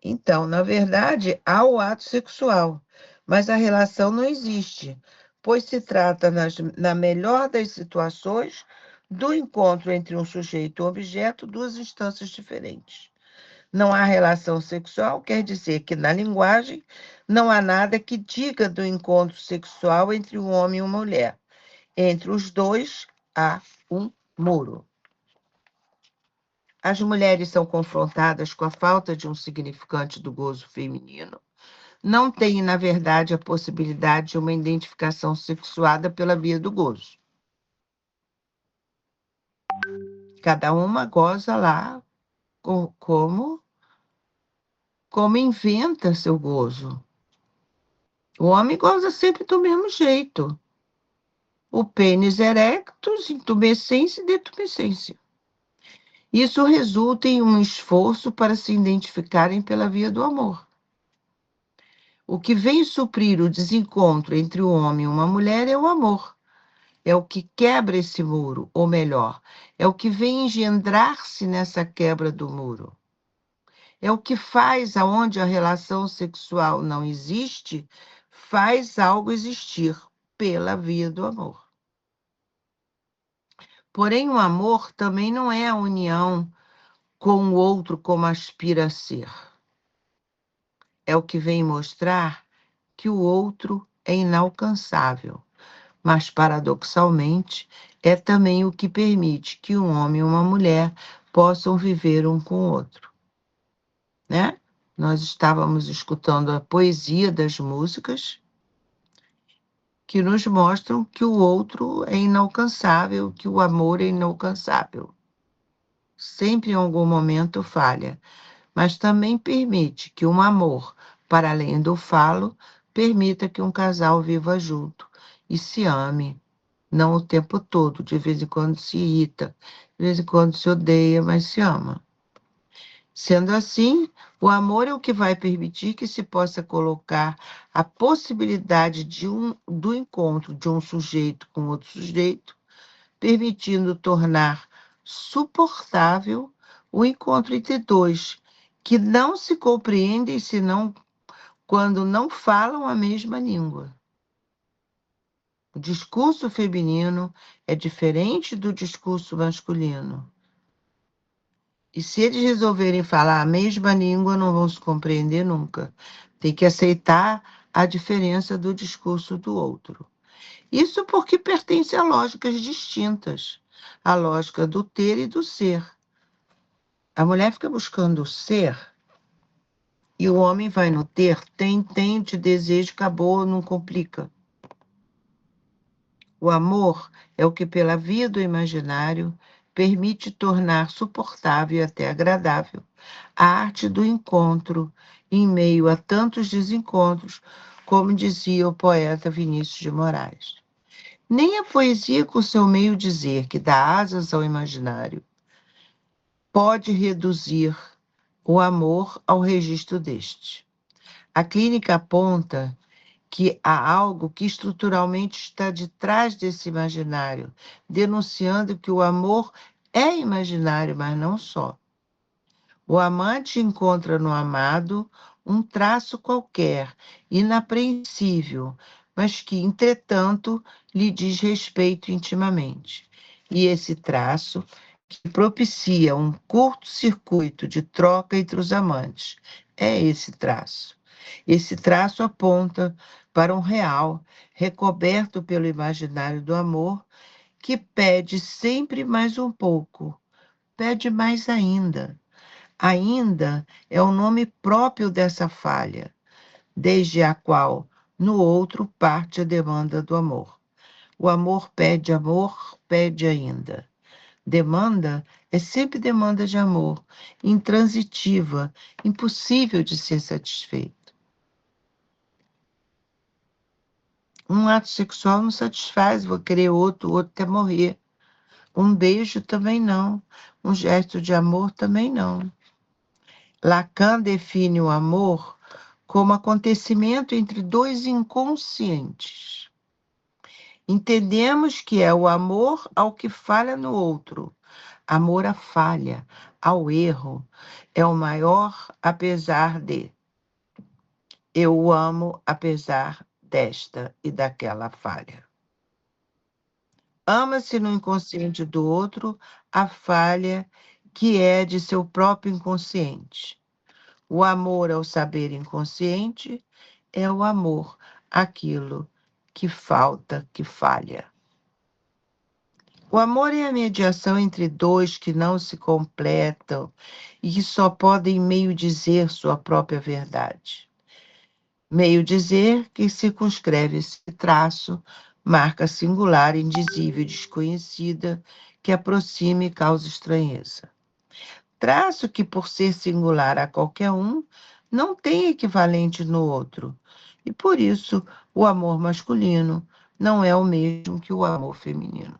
Então, na verdade, há o ato sexual, mas a relação não existe, pois se trata, na melhor das situações, do encontro entre um sujeito e um objeto, duas instâncias diferentes. Não há relação sexual, quer dizer que na linguagem não há nada que diga do encontro sexual entre um homem e uma mulher. Entre os dois há um muro. As mulheres são confrontadas com a falta de um significante do gozo feminino. Não têm, na verdade, a possibilidade de uma identificação sexuada pela via do gozo. Cada uma goza lá como inventa seu gozo. O homem goza sempre do mesmo jeito. O pênis erectus, intumescência e detumescência. Isso resulta em um esforço para se identificarem pela via do amor. O que vem suprir o desencontro entre o homem e uma mulher é o amor. É o que quebra esse muro, ou melhor, é o que vem engendrar-se nessa quebra do muro. É o que faz aonde a relação sexual não existe, faz algo existir pela via do amor. Porém, o amor também não é a união com o outro como aspira a ser. É o que vem mostrar que o outro é inalcançável, mas paradoxalmente é também o que permite que um homem e uma mulher possam viver um com o outro, né? Nós estávamos escutando a poesia das músicas que nos mostram que o outro é inalcançável, que o amor é inalcançável. Sempre em algum momento falha, mas também permite que um amor, para além do falo, permita que um casal viva junto e se ame, não o tempo todo, de vez em quando se irrita, de vez em quando se odeia, mas se ama. Sendo assim, o amor é o que vai permitir que se possa colocar a possibilidade do encontro de um sujeito com outro sujeito, permitindo tornar suportável o encontro entre dois, que não se compreendem senão quando não falam a mesma língua. O discurso feminino é diferente do discurso masculino. E se eles resolverem falar a mesma língua, não vão se compreender nunca. Tem que aceitar a diferença do discurso do outro. Isso porque pertence a lógicas distintas, a lógica do ter e do ser. A mulher fica buscando o ser E o homem vai no ter, tem, te desejo, acabou, não complica. O amor é o que, pela via do imaginário, permite tornar suportável e até agradável a arte do encontro em meio a tantos desencontros, como dizia o poeta Vinícius de Moraes. Nem a poesia, com seu meio dizer, que dá asas ao imaginário, pode reduzir o amor ao registro deste. A clínica aponta que há algo que estruturalmente está de trás desse imaginário, denunciando que o amor é imaginário, mas não só. O amante encontra no amado um traço qualquer, inapreensível, mas que, entretanto, lhe diz respeito intimamente. E esse traço, que propicia um curto-circuito de troca entre os amantes, é esse traço. Esse traço aponta para um real, recoberto pelo imaginário do amor, que pede sempre mais um pouco, pede mais ainda. Ainda é o nome próprio dessa falha, desde a qual, no outro, parte a demanda do amor. O amor, pede ainda. Demanda é sempre demanda de amor, intransitiva, impossível de ser satisfeito. Um ato sexual não satisfaz, vou querer outro, o outro até morrer. Um beijo também não. Um gesto de amor também não. Lacan define o amor como acontecimento entre dois inconscientes. Entendemos que é o amor ao que falha no outro, amor à falha, ao erro, é o maior apesar de. Eu o amo apesar desta e daquela falha. Ama-se no inconsciente do outro a falha que é de seu próprio inconsciente. O amor ao saber inconsciente é o amor àquilo que falta, que falha. O amor é a mediação entre dois que não se completam e que só podem meio dizer sua própria verdade. Meio dizer que circunscreve esse traço, marca singular, indizível, desconhecida, que aproxima e causa estranheza. Traço que, por ser singular a qualquer um, não tem equivalente no outro. E por isso, o amor masculino não é o mesmo que o amor feminino.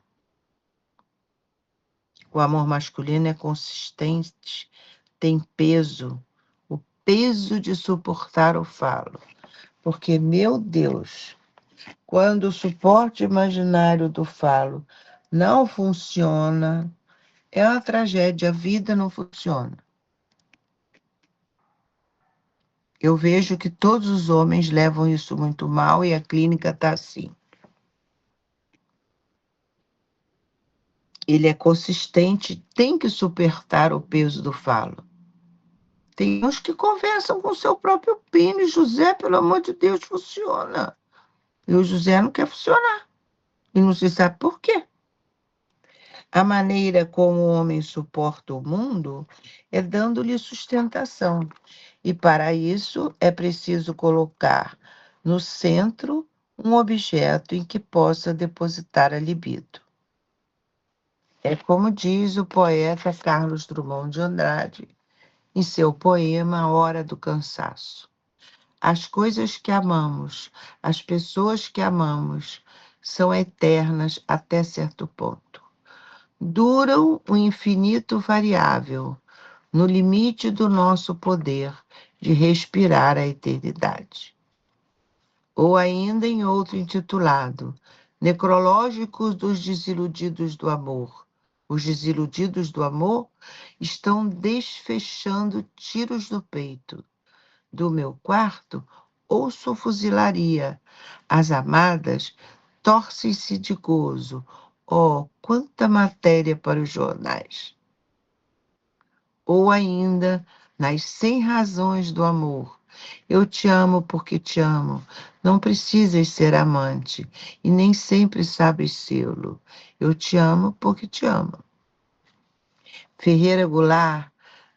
O amor masculino é consistente, tem peso, o peso de suportar o falo. Porque, meu Deus, quando o suporte imaginário do falo não funciona, é uma tragédia, a vida não funciona. Eu vejo que todos os homens levam isso muito mal e a clínica está assim. Ele é consistente, tem que suportar o peso do falo. Tem uns que conversam com o seu próprio pênis. José, pelo amor de Deus, funciona. E o José não quer funcionar. E não se sabe por quê. A maneira como o homem suporta o mundo é dando-lhe sustentação. E para isso é preciso colocar no centro um objeto em que possa depositar a libido. É como diz o poeta Carlos Drummond de Andrade em seu poema A Hora do Cansaço. As coisas que amamos, as pessoas que amamos, são eternas até certo ponto. Duram o infinito variável, no limite do nosso poder de respirar a eternidade. Ou ainda em outro intitulado, Necrológicos dos Desiludidos do Amor. Os desiludidos do amor estão desfechando tiros no peito. Do meu quarto, ouço fuzilaria. As amadas torcem-se de gozo. Oh, quanta matéria para os jornais! Ou ainda, nas 100 razões do amor. Eu te amo porque te amo. Não precisas ser amante e nem sempre sabes sê-lo. Eu te amo porque te amo. Ferreira Goulart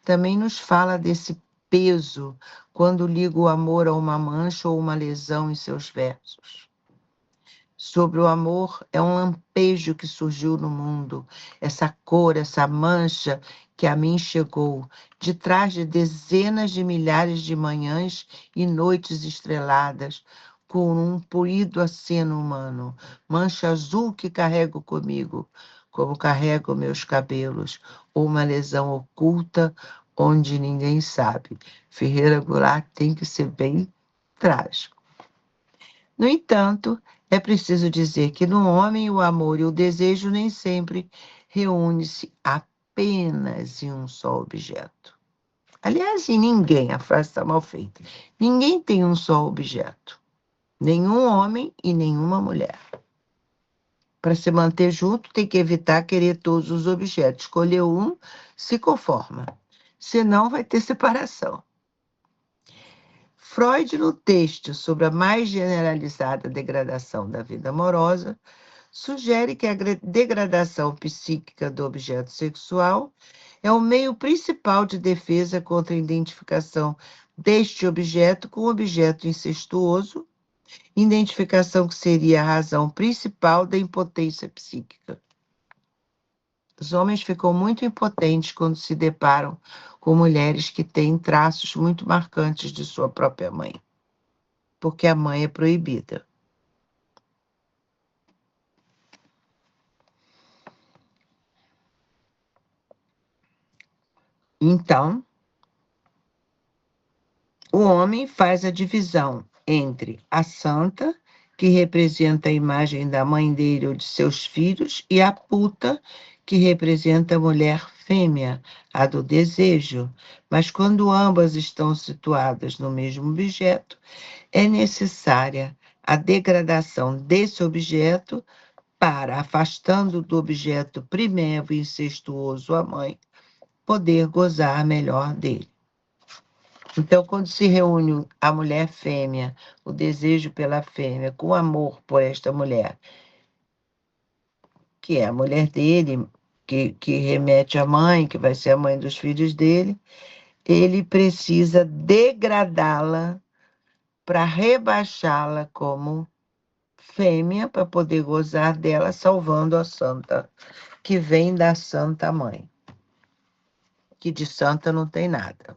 também nos fala desse peso quando ligo o amor a uma mancha ou uma lesão em seus versos. Sobre o amor é um lampejo que surgiu no mundo, essa cor, essa mancha que a mim chegou, de trás de dezenas de milhares de manhãs e noites estreladas, com um polido aceno humano, mancha azul que carrego comigo, como carrego meus cabelos, ou uma lesão oculta onde ninguém sabe. Ferreira Goulart tem que ser bem trágico. No entanto, é preciso dizer que no homem o amor e o desejo nem sempre reúnem-se apenas em um só objeto. Aliás, em ninguém, a frase está mal feita. Ninguém tem um só objeto. Nenhum homem e nenhuma mulher. Para se manter junto, tem que evitar querer todos os objetos. Escolher um, se conforma. Senão, vai ter separação. Freud, no texto sobre a mais generalizada degradação da vida amorosa, sugere que a degradação psíquica do objeto sexual é o meio principal de defesa contra a identificação deste objeto com o objeto incestuoso, identificação que seria a razão principal da impotência psíquica. Os homens ficam muito impotentes quando se deparam com mulheres que têm traços muito marcantes de sua própria mãe, porque a mãe é proibida. Então, o homem faz a divisão entre a santa, que representa a imagem da mãe dele ou de seus filhos, e a puta, que representa a mulher fêmea, a do desejo. Mas quando ambas estão situadas no mesmo objeto, é necessária a degradação desse objeto para, afastando do objeto primeiro e incestuoso a mãe, poder gozar melhor dele. Então, quando se reúne a mulher fêmea, o desejo pela fêmea, com o amor por esta mulher, que é a mulher dele, que remete à mãe, que vai ser a mãe dos filhos dele, ele precisa degradá-la para rebaixá-la como fêmea, para poder gozar dela, salvando a santa, que vem da santa mãe, que de santa não tem nada.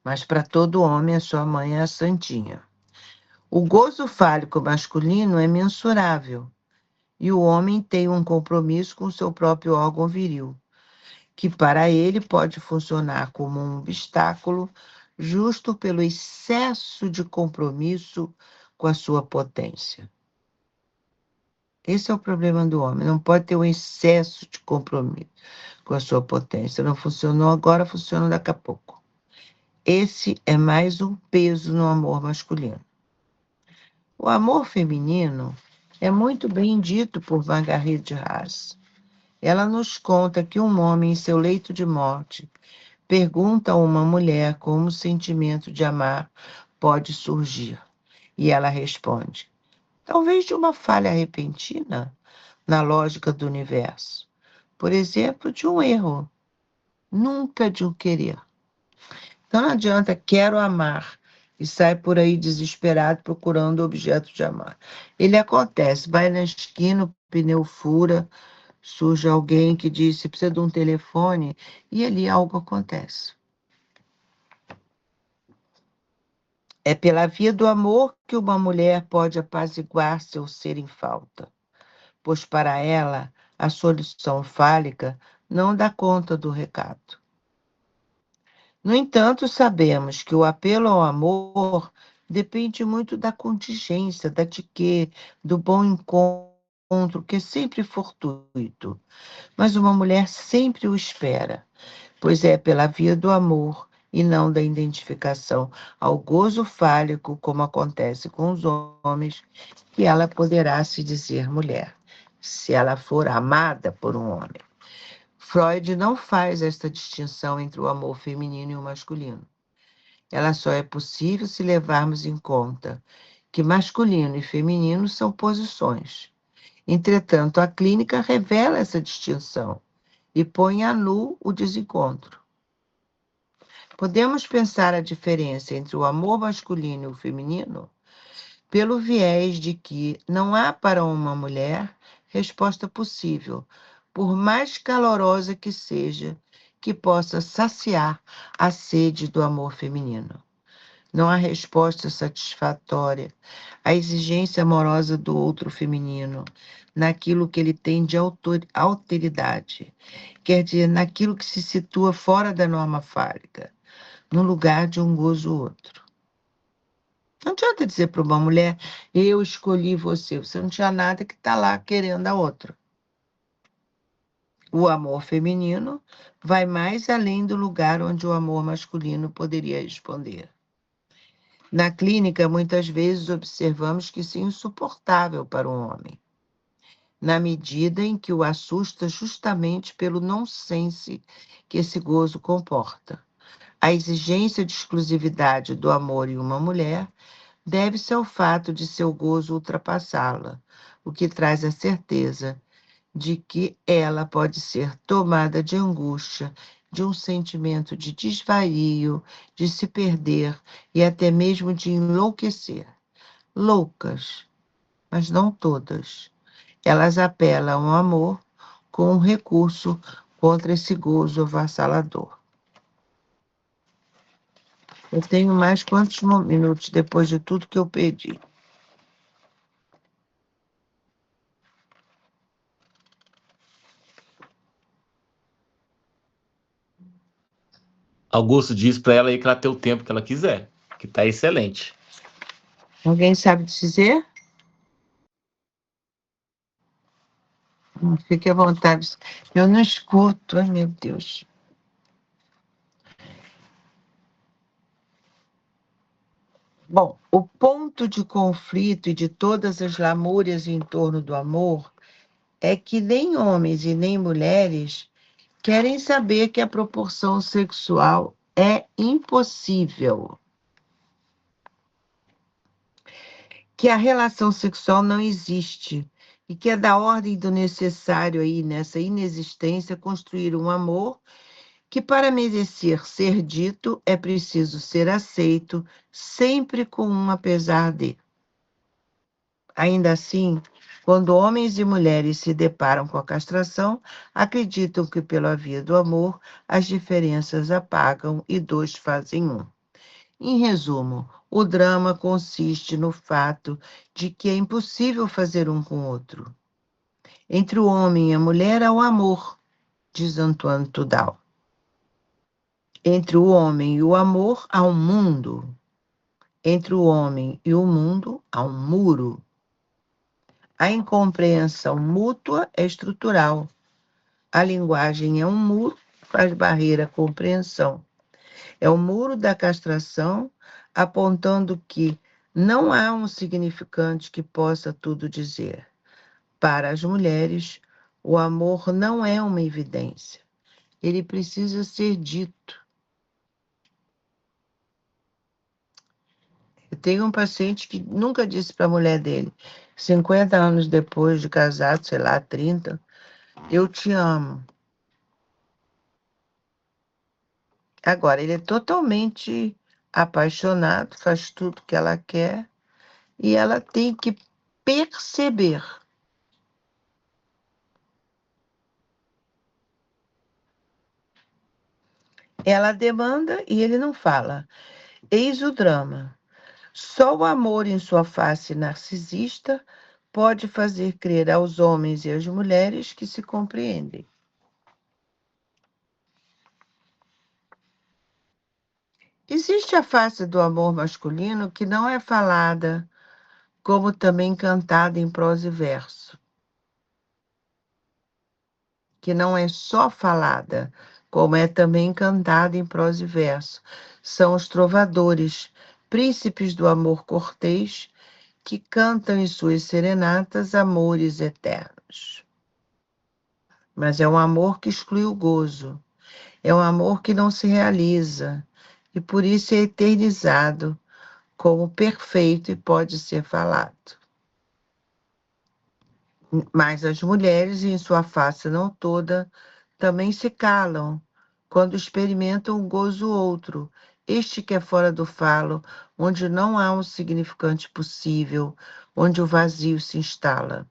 Mas para todo homem, a sua mãe é a santinha. O gozo fálico masculino é mensurável, e o homem tem um compromisso com o seu próprio órgão viril, que para ele pode funcionar como um obstáculo justo pelo excesso de compromisso com a sua potência. Esse é o problema do homem, não pode ter um excesso de compromisso com a sua potência. Não funcionou agora, funciona daqui a pouco. Esse é mais um peso no amor masculino. O amor feminino é muito bem dito por Marguerite Duras. Ela nos conta que um homem, em seu leito de morte, pergunta a uma mulher como o sentimento de amar pode surgir. E ela responde: talvez de uma falha repentina na lógica do universo. Por exemplo, de um erro, nunca de um querer. Então não adianta quero amar e sai por aí desesperado procurando objeto de amar. Ele acontece, vai na esquina, o pneu fura, surge alguém que diz se precisa de um telefone e ali algo acontece. É pela via do amor que uma mulher pode apaziguar seu ser em falta, pois para ela a solução fálica não dá conta do recado. No entanto, sabemos que o apelo ao amor depende muito da contingência, da etiqueta, do bom encontro, que é sempre fortuito. Mas uma mulher sempre o espera, pois é pela via do amor e não da identificação ao gozo fálico, como acontece com os homens, que ela poderá se dizer mulher, se ela for amada por um homem. Freud não faz esta distinção entre o amor feminino e o masculino. Ela só é possível se levarmos em conta que masculino e feminino são posições. Entretanto, a clínica revela essa distinção e põe a nu o desencontro. Podemos pensar a diferença entre o amor masculino e o feminino pelo viés de que não há para uma mulher resposta possível, por mais calorosa que seja, que possa saciar a sede do amor feminino. Não há resposta satisfatória à exigência amorosa do outro feminino, naquilo que ele tem de alteridade, quer dizer, naquilo que se situa fora da norma fálica, no lugar de um gozo outro. Não adianta dizer para uma mulher, eu escolhi você. Você não tinha nada que está lá querendo a outra. O amor feminino vai mais além do lugar onde o amor masculino poderia responder. Na clínica, muitas vezes observamos que isso é insuportável para um homem, na medida em que o assusta justamente pelo nonsense que esse gozo comporta. A exigência de exclusividade do amor em uma mulher deve-se ao fato de seu gozo ultrapassá-la, o que traz a certeza de que ela pode ser tomada de angústia, de um sentimento de desvario, de se perder e até mesmo de enlouquecer. Loucas, mas não todas. Elas apelam ao amor com um recurso contra esse gozo avassalador. Eu tenho mais quantos minutos depois de tudo que eu perdi? Augusto diz para ela aí que ela tem o tempo que ela quiser, que tá excelente. Alguém sabe dizer? Fique à vontade. Eu não escuto, ai meu Deus. Bom, o ponto de conflito e de todas as lamúrias em torno do amor é que nem homens e nem mulheres querem saber que a proporção sexual é impossível, que a relação sexual não existe e que é da ordem do necessário aí nessa inexistência construir um amor que para merecer ser dito é preciso ser aceito, sempre com um apesar de. Ainda assim, quando homens e mulheres se deparam com a castração, acreditam que pela via do amor as diferenças apagam e dois fazem um. Em resumo, o drama consiste no fato de que é impossível fazer um com o outro. Entre o homem e a mulher há o amor, diz Antoine Tudal. Entre o homem e o amor há um mundo. Entre o homem e o mundo há um muro. A incompreensão mútua é estrutural. A linguagem é um muro, faz barreira à compreensão. É o muro da castração, apontando que não há um significante que possa tudo dizer. Para as mulheres, o amor não é uma evidência. Ele precisa ser dito. Eu tenho um paciente que nunca disse para a mulher dele, 50 anos depois de casado, sei lá, 30, eu te amo. Agora, ele é totalmente apaixonado, faz tudo que ela quer, e ela tem que perceber. Ela demanda e ele não fala. Eis o drama. Só o amor em sua face narcisista pode fazer crer aos homens e às mulheres que se compreendem. Existe a face do amor masculino que não é falada, como também cantada em prosa e verso, que não é só falada, como é também cantada em prosa e verso. São os trovadores, príncipes do amor cortês, que cantam em suas serenatas amores eternos. Mas é um amor que exclui o gozo, é um amor que não se realiza, e por isso é eternizado como perfeito e pode ser falado. Mas as mulheres, em sua face não toda, também se calam quando experimentam um gozo outro, este que é fora do falo, onde não há um significante possível, onde o vazio se instala.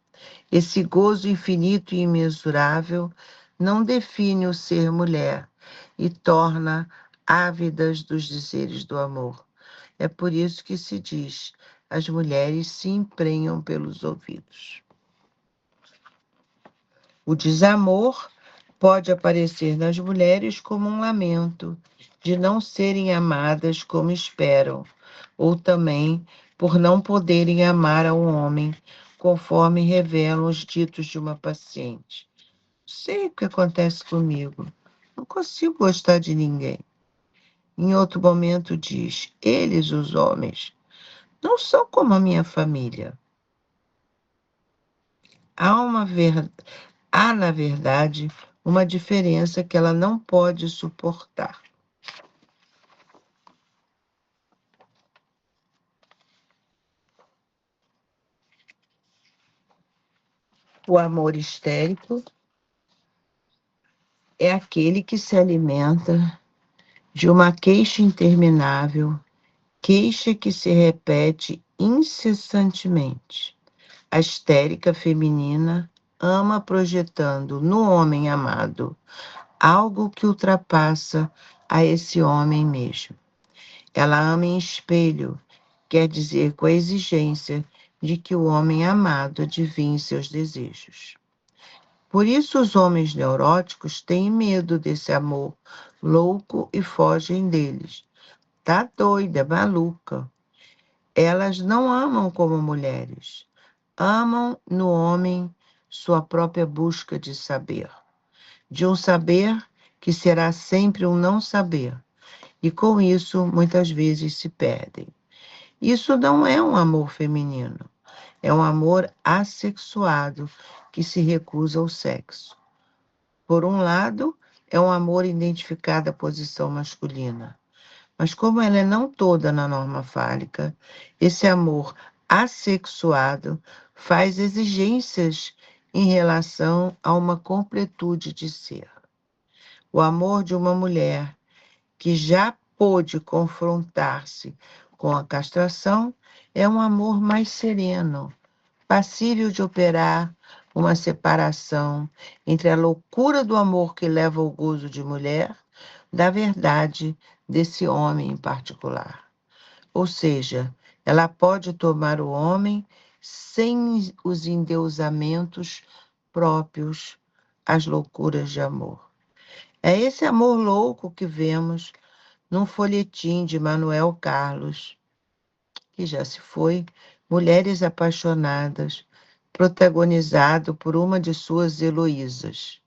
Esse gozo infinito e imensurável não define o ser mulher e torna ávidas dos dizeres do amor. É por isso que se diz: as mulheres se emprenham pelos ouvidos. O desamor pode aparecer nas mulheres como um lamento de não serem amadas como esperam, ou também por não poderem amar a um homem, conforme revelam os ditos de uma paciente. Sei o que acontece comigo. Não consigo gostar de ninguém. Em outro momento diz: eles, os homens, não são como a minha família. Há, na verdade, uma diferença que ela não pode suportar. O amor histérico é aquele que se alimenta de uma queixa interminável, queixa que se repete incessantemente. A histérica feminina ama projetando no homem amado algo que ultrapassa a esse homem mesmo. Ela ama em espelho, quer dizer, com a exigência de que o homem amado adivinhe seus desejos. Por isso, os homens neuróticos têm medo desse amor louco e fogem deles. Tá doida, maluca. Elas não amam como mulheres. Amam no homem sua própria busca de saber. De um saber que será sempre um não saber. E com isso, muitas vezes se perdem. Isso não é um amor feminino. É um amor assexuado que se recusa ao sexo. Por um lado, é um amor identificado à posição masculina. Mas como ela é não toda na norma fálica, esse amor assexuado faz exigências em relação a uma completude de ser. O amor de uma mulher que já pôde confrontar-se com a castração é um amor mais sereno, passível de operar uma separação entre a loucura do amor que leva ao gozo de mulher, da verdade desse homem em particular. Ou seja, ela pode tomar o homem sem os endeusamentos próprios às loucuras de amor. É esse amor louco que vemos num folhetim de Manuel Carlos, que já se foi, Mulheres Apaixonadas, protagonizado por uma de suas Heloísas.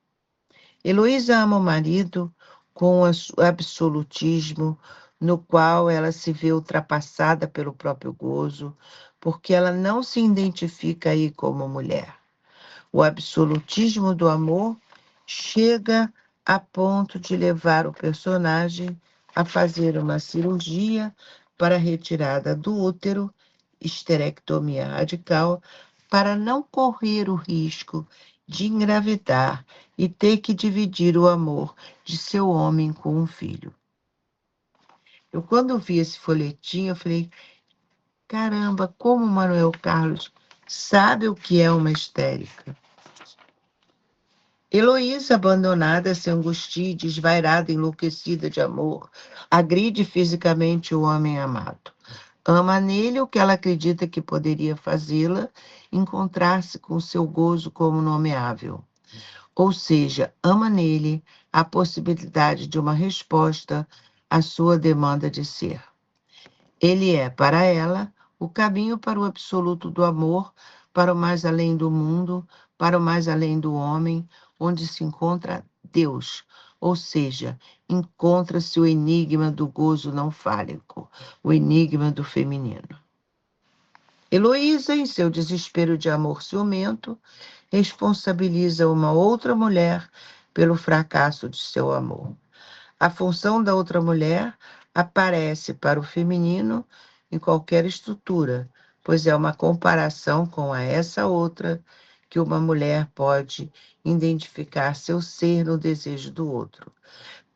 Heloísa ama o marido com o absolutismo, no qual ela se vê ultrapassada pelo próprio gozo, porque ela não se identifica aí como mulher. O absolutismo do amor chega a ponto de levar o personagem a fazer uma cirurgia para a retirada do útero, esterectomia radical, para não correr o risco de engravidar e ter que dividir o amor de seu homem com um filho. Eu, quando vi esse folhetim, eu falei: caramba, como o Manuel Carlos sabe o que é uma histérica. Heloísa, abandonada, se angustia, desvairada, enlouquecida de amor, agride fisicamente o homem amado. Ama nele o que ela acredita que poderia fazê-la encontrar-se com seu gozo como nomeável. Ou seja, ama nele a possibilidade de uma resposta à sua demanda de ser. Ele é, para ela, o caminho para o absoluto do amor, para o mais além do mundo, para o mais além do homem, onde se encontra Deus, ou seja, encontra-se o enigma do gozo não fálico, o enigma do feminino. Heloísa, em seu desespero de amor ciumento, responsabiliza uma outra mulher pelo fracasso de seu amor. A função da outra mulher aparece para o feminino em qualquer estrutura, pois é uma comparação com essa outra que uma mulher pode identificar seu ser no desejo do outro.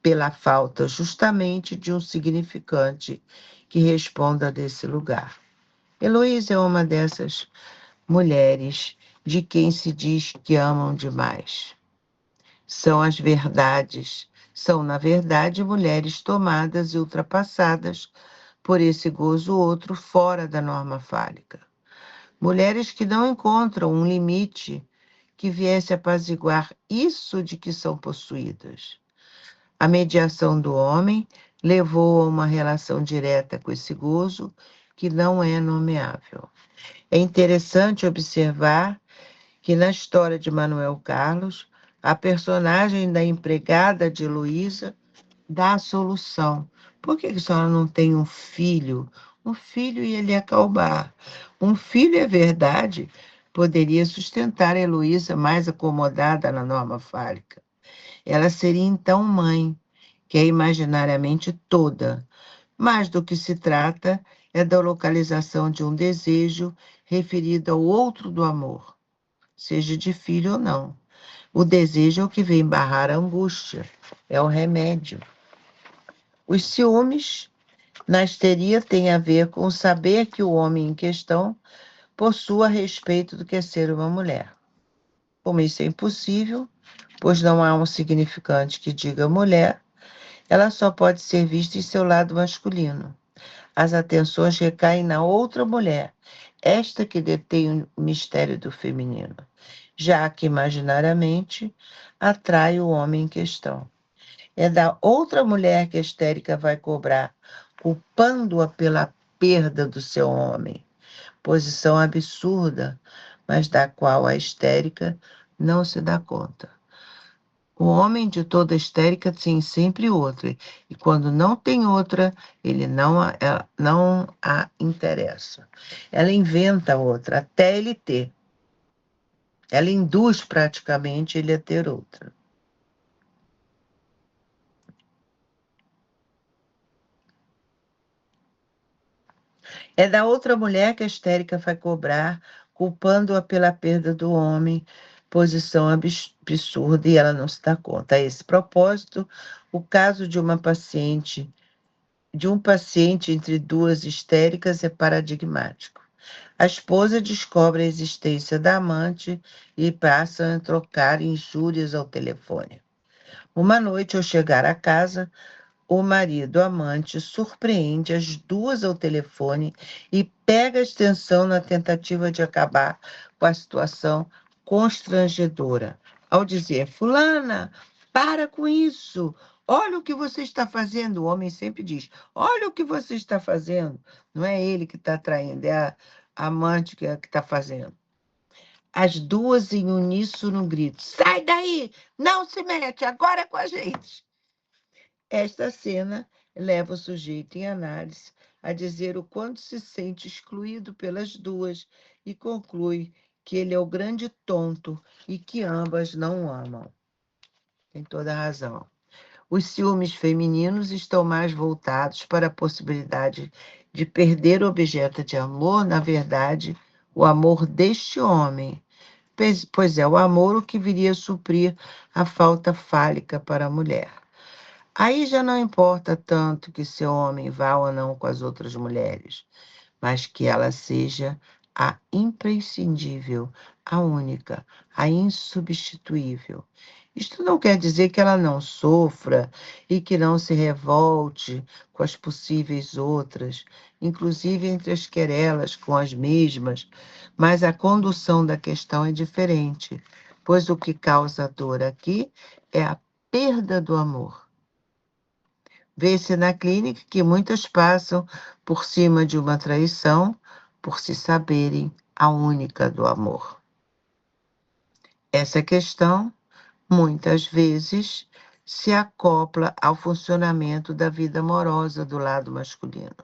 pela falta justamente de um significante que responda desse lugar. Heloísa é uma dessas mulheres de quem se diz que amam demais. São, na verdade, mulheres tomadas e ultrapassadas por esse gozo outro fora da norma fálica. Mulheres que não encontram um limite que viesse apaziguar isso de que são possuídas. A mediação do homem levou a uma relação direta com esse gozo que não é nomeável. É interessante observar que na história de Manuel Carlos, a personagem da empregada de Heloísa dá a solução. Por que a senhora não tem um filho? Um filho ia lhe acalmar. Um filho, é verdade, poderia sustentar a Heloísa mais acomodada na norma fálica. Ela seria então mãe, que é imaginariamente toda. Mas do que se trata é da localização de um desejo referido ao outro do amor, seja de filho ou não. O desejo é o que vem barrar a angústia, é o remédio. Os ciúmes na histeria têm a ver com saber que o homem em questão possua respeito do que é ser uma mulher. Como isso é impossível, pois não há um significante que diga mulher, ela só pode ser vista em seu lado masculino. As atenções recaem na outra mulher, esta que detém o mistério do feminino, já que imaginariamente atrai o homem em questão. É da outra mulher que a histérica vai cobrar, culpando-a pela perda do seu homem. Posição absurda, mas da qual a histérica não se dá conta. O homem de toda histérica tem sempre outra, e quando não tem outra, ele não a interessa. Ela inventa outra, até ele ter. Ela induz praticamente ele a ter outra. É da outra mulher que a histérica vai cobrar, culpando-a pela perda do homem, posição absurda e ela não se dá conta. A esse propósito, o caso de um paciente entre duas histéricas é paradigmático. A esposa descobre a existência da amante e passa a trocar injúrias ao telefone. Uma noite, ao chegar à casa, o marido amante surpreende as duas ao telefone e pega a extensão na tentativa de acabar com a situação constrangedora. Ao dizer, fulana, para com isso. Olha o que você está fazendo. O homem sempre diz, olha o que você está fazendo. Não é ele que está traindo, é a amante que está fazendo. As duas em uníssono grito, sai daí, não se mete, agora é com a gente. Esta cena leva o sujeito em análise a dizer o quanto se sente excluído pelas duas e conclui que ele é o grande tonto e que ambas não o amam. Tem toda a razão. Os ciúmes femininos estão mais voltados para a possibilidade de perder o objeto de amor, na verdade, o amor deste homem, pois é o amor o que viria a suprir a falta fálica para a mulher. Aí já não importa tanto que seu homem vá ou não com as outras mulheres, mas que ela seja a imprescindível, a única, a insubstituível. Isto não quer dizer que ela não sofra e que não se revolte com as possíveis outras, inclusive entre as querelas com as mesmas, mas a condução da questão é diferente, pois o que causa dor aqui é a perda do amor. Vê-se na clínica que muitas passam por cima de uma traição por se saberem a única do amor. Essa questão, muitas vezes, se acopla ao funcionamento da vida amorosa do lado masculino.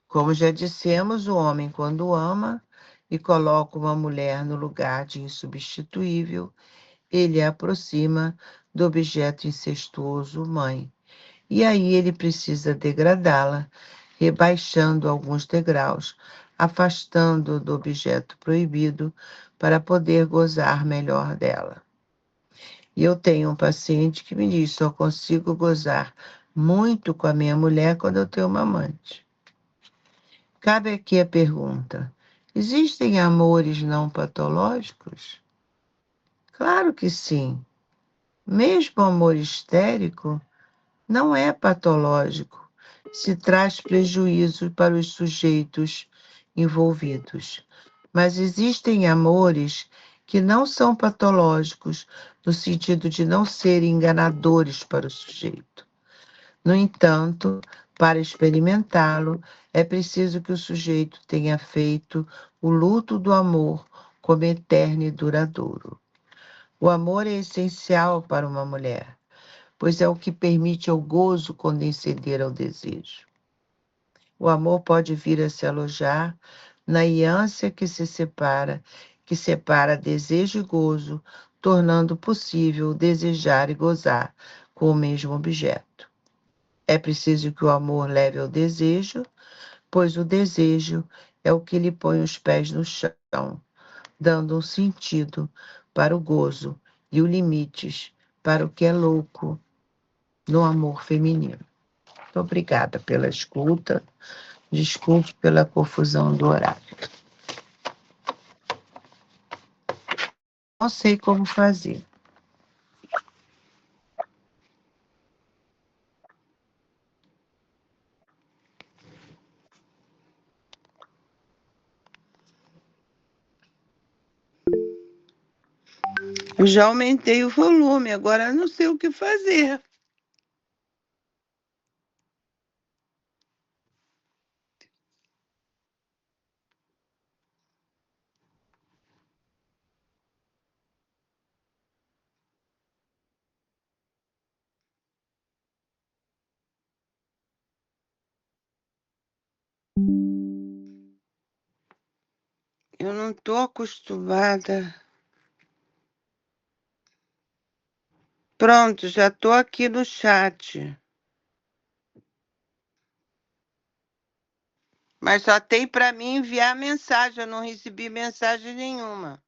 Como já dissemos, o homem, quando ama e coloca uma mulher no lugar de insubstituível, ele a aproxima do objeto incestuoso mãe. E aí ele precisa degradá-la, rebaixando alguns degraus, afastando do objeto proibido para poder gozar melhor dela. E eu tenho um paciente que me diz: só consigo gozar muito com a minha mulher quando eu tenho uma amante. Cabe aqui a pergunta: existem amores não patológicos? Claro que sim. Mesmo o amor histérico não é patológico, se traz prejuízo para os sujeitos envolvidos. Mas existem amores que não são patológicos, no sentido de não serem enganadores para o sujeito. No entanto, para experimentá-lo, é preciso que o sujeito tenha feito o luto do amor como eterno e duradouro. O amor é essencial para uma mulher, pois é o que permite ao gozo condescender ao desejo. O amor pode vir a se alojar na ânsia que separa desejo e gozo, tornando possível desejar e gozar com o mesmo objeto. É preciso que o amor leve ao desejo, pois o desejo é o que lhe põe os pés no chão, dando um sentido para o gozo e os limites para o que é louco no amor feminino. Muito obrigada pela escuta. Desculpe pela confusão do horário. Não sei como fazer. Eu já aumentei o volume, agora não sei o que fazer. Eu não estou acostumada. Pronto, já estou aqui no chat. Mas só tem para mim enviar mensagem, eu não recebi mensagem nenhuma.